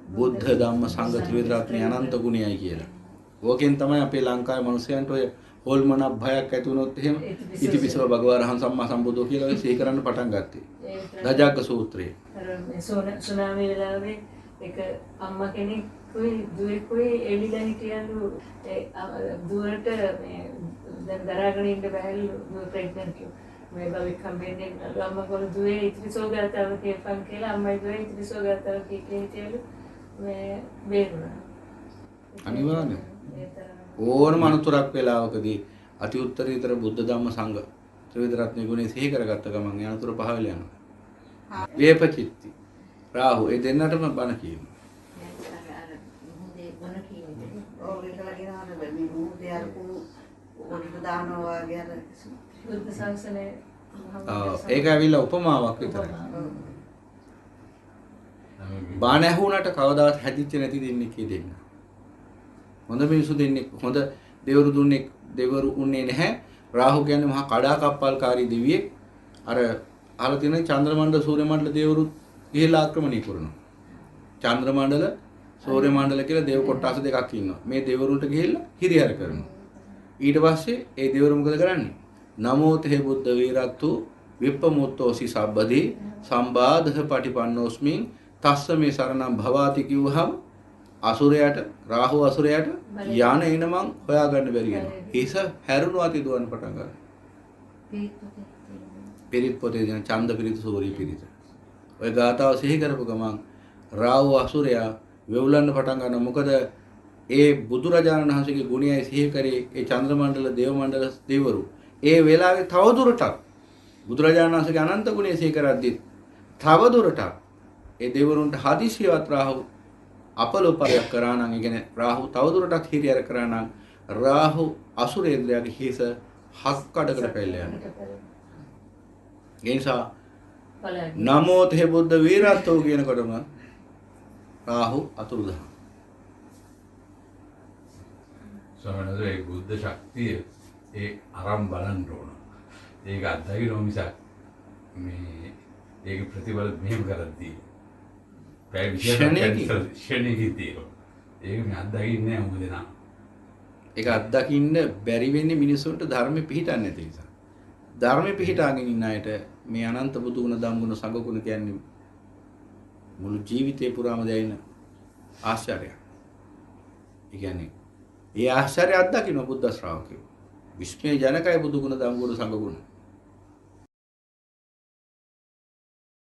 බුද්ධ ධම්ම සංඝ ත්‍රිවිධ අනන්ත ගුණයයි කියලා. ඕකෙන් තමයි අපේ ලංකාවේ මිනිස්යන්ට ඔය හොල්මනක් භයක් ඇති වුණොත් එහෙම ඉතිපිසව භගවරහන් සම්මා සම්බුද්ධෝ කියලා ඔය සිහි කරන්න පටන් ගත්තේ. රජාග්ග සූත්‍රයේ. අර සුනාමි වෙලාවේ එක අම්මා කෙනෙකුයි දුවෙකුයි එළිලා හිටියලු ඒ දුවට මේ දැන් දරාගෙන ඉන්න බැහැලු දුව ප්‍රෙග්නන්ට් කිව්වා. මේ බබෙක් හම්බෙන්නේ අම්මා කෝල දුවේ ඉතිපිසව ගාතාව කියපන් කියලා අම්මයි දුවේ ඉතිපිසව ගාතාව හිටියලු මේ බේරුණා. අනිවාර්යයෙන් ඕනම අනුතරක් වෙලාවකදී අති උත්තරීතර බුද්ධ ධම්ම සංඝ ත්‍රිවිධ රත්න ගුණේ සිහි කරගත්ත ගමන් ඒ අනුතර පහ වෙලා යනවා. වේපචිත්ති රාහු ඒ දෙන්නටම බණ කියනවා. බුද්ධ ශාසනයේ ඒක ඇවිල්ලා උපමාවක් විතරයි. බණ ඇහුණට කවදාවත් හැදිච්ච නැති දෙන්නේ කී දෙන්න. හොඳ මිනිසු දෙන්නේ හොඳ දෙවරු උන්නේ නැහැ. රාහු කියන්නේ මහා කඩාකප්පල්කාරී දෙවියෙක්. අර අහලා තියෙන චන්ද්‍ර මණ්ඩල සූර්ය මණ්ඩල දෙවරු ගිහිල්ලා ආක්‍රමණය කරනවා. චන්ද්‍ර මණ්ඩල සූර්ය මණ්ඩල කියලා දේව කොටස් දෙකක් ඉන්නවා. මේ දෙවරුන්ට ගිහිල්ලා හිරිහැර කරනවා. ඊට පස්සේ ඒ දෙවරු මොකද කරන්නේ? නමෝ තේ බුද්ධ වීරත්තු විප්පමුත්තෝසි සබ්බදී සම්බාධහ පටිපන්නෝස්මින් තස්ස මේ සරණම් භවාති කිව්වහම අසුරයට රාහු අසුරයට යන එනමන් හොයාගන්න බැරි වෙනවා. හිස හැරුණු අති දුවන්න පටන් ගන්නවා. පිරිත් පොතේ දෙන ඡන්ද පිරිත් සූරි පිරිත්. ඔය ගාතාව සිහි කරපු ගමන් රාහු අසුරයා වෙවුලන්න පටන් ගන්නවා. මොකද ඒ බුදුරජාණන් වහන්සේගේ ගුණයයි සිහි කරේ ඒ චන්ද්‍ර මණ්ඩල දේව මණ්ඩල දෙවරු. ඒ වෙලාවේ තවදුරටත් බුදුරජාණන් වහන්සේගේ අනන්ත ගුණය සිහි කරද්දී තවදුරටත් ඒ දෙවරුන්ට හදිසියවත් රාහු අපලෝපයක් කරා නම් ඒ කියන්නේ රාහු තවදුරටත් හිරියර කරා නම් රාහු අසුරේන්ද්‍රයාගේ හිස හක් කඩකට පැල්ල යනවා. ඒ නිසා ඵලයක්. නමෝ තේ බුද්ධ වීරත්වෝ කියනකොටම රාහු අතුරුදහන්. ස්වාමීන් වහන්සේ ඒ බුද්ධ ශක්තිය ඒ අරන් බලන්න ඕන. ඒක අත්දැකීම මිසක් මේ ඒක ප්‍රතිඵල මෙහෙම කරද්දී පැය 20ක් ෂණයකින් තියෙනවා. ඒක මේ අත්දැකින්නේ නැහැ මොකද නා. ඒක අත්දකින්න බැරි වෙන්නේ මිනිසුන්ට ධර්මෙ පිහිටන්නේ නැති නිසා. ධර්මෙ පිහිටාගෙන ඉන්න අයට මේ අනන්ත බුදු ගුණ ධම් ගුණ සංඝ ගුණ කියන්නේ මුළු ජීවිතේ පුරාම දැනෙන ආශ්චර්යයක්. ඒ කියන්නේ ඒ ආශ්චර්ය අත්දකින්න බුද්ධ ශ්‍රාවකයෝ. විස්මය ජනකයි බුදු ගුණ ධම් ගුණ සංඝ ගුණ.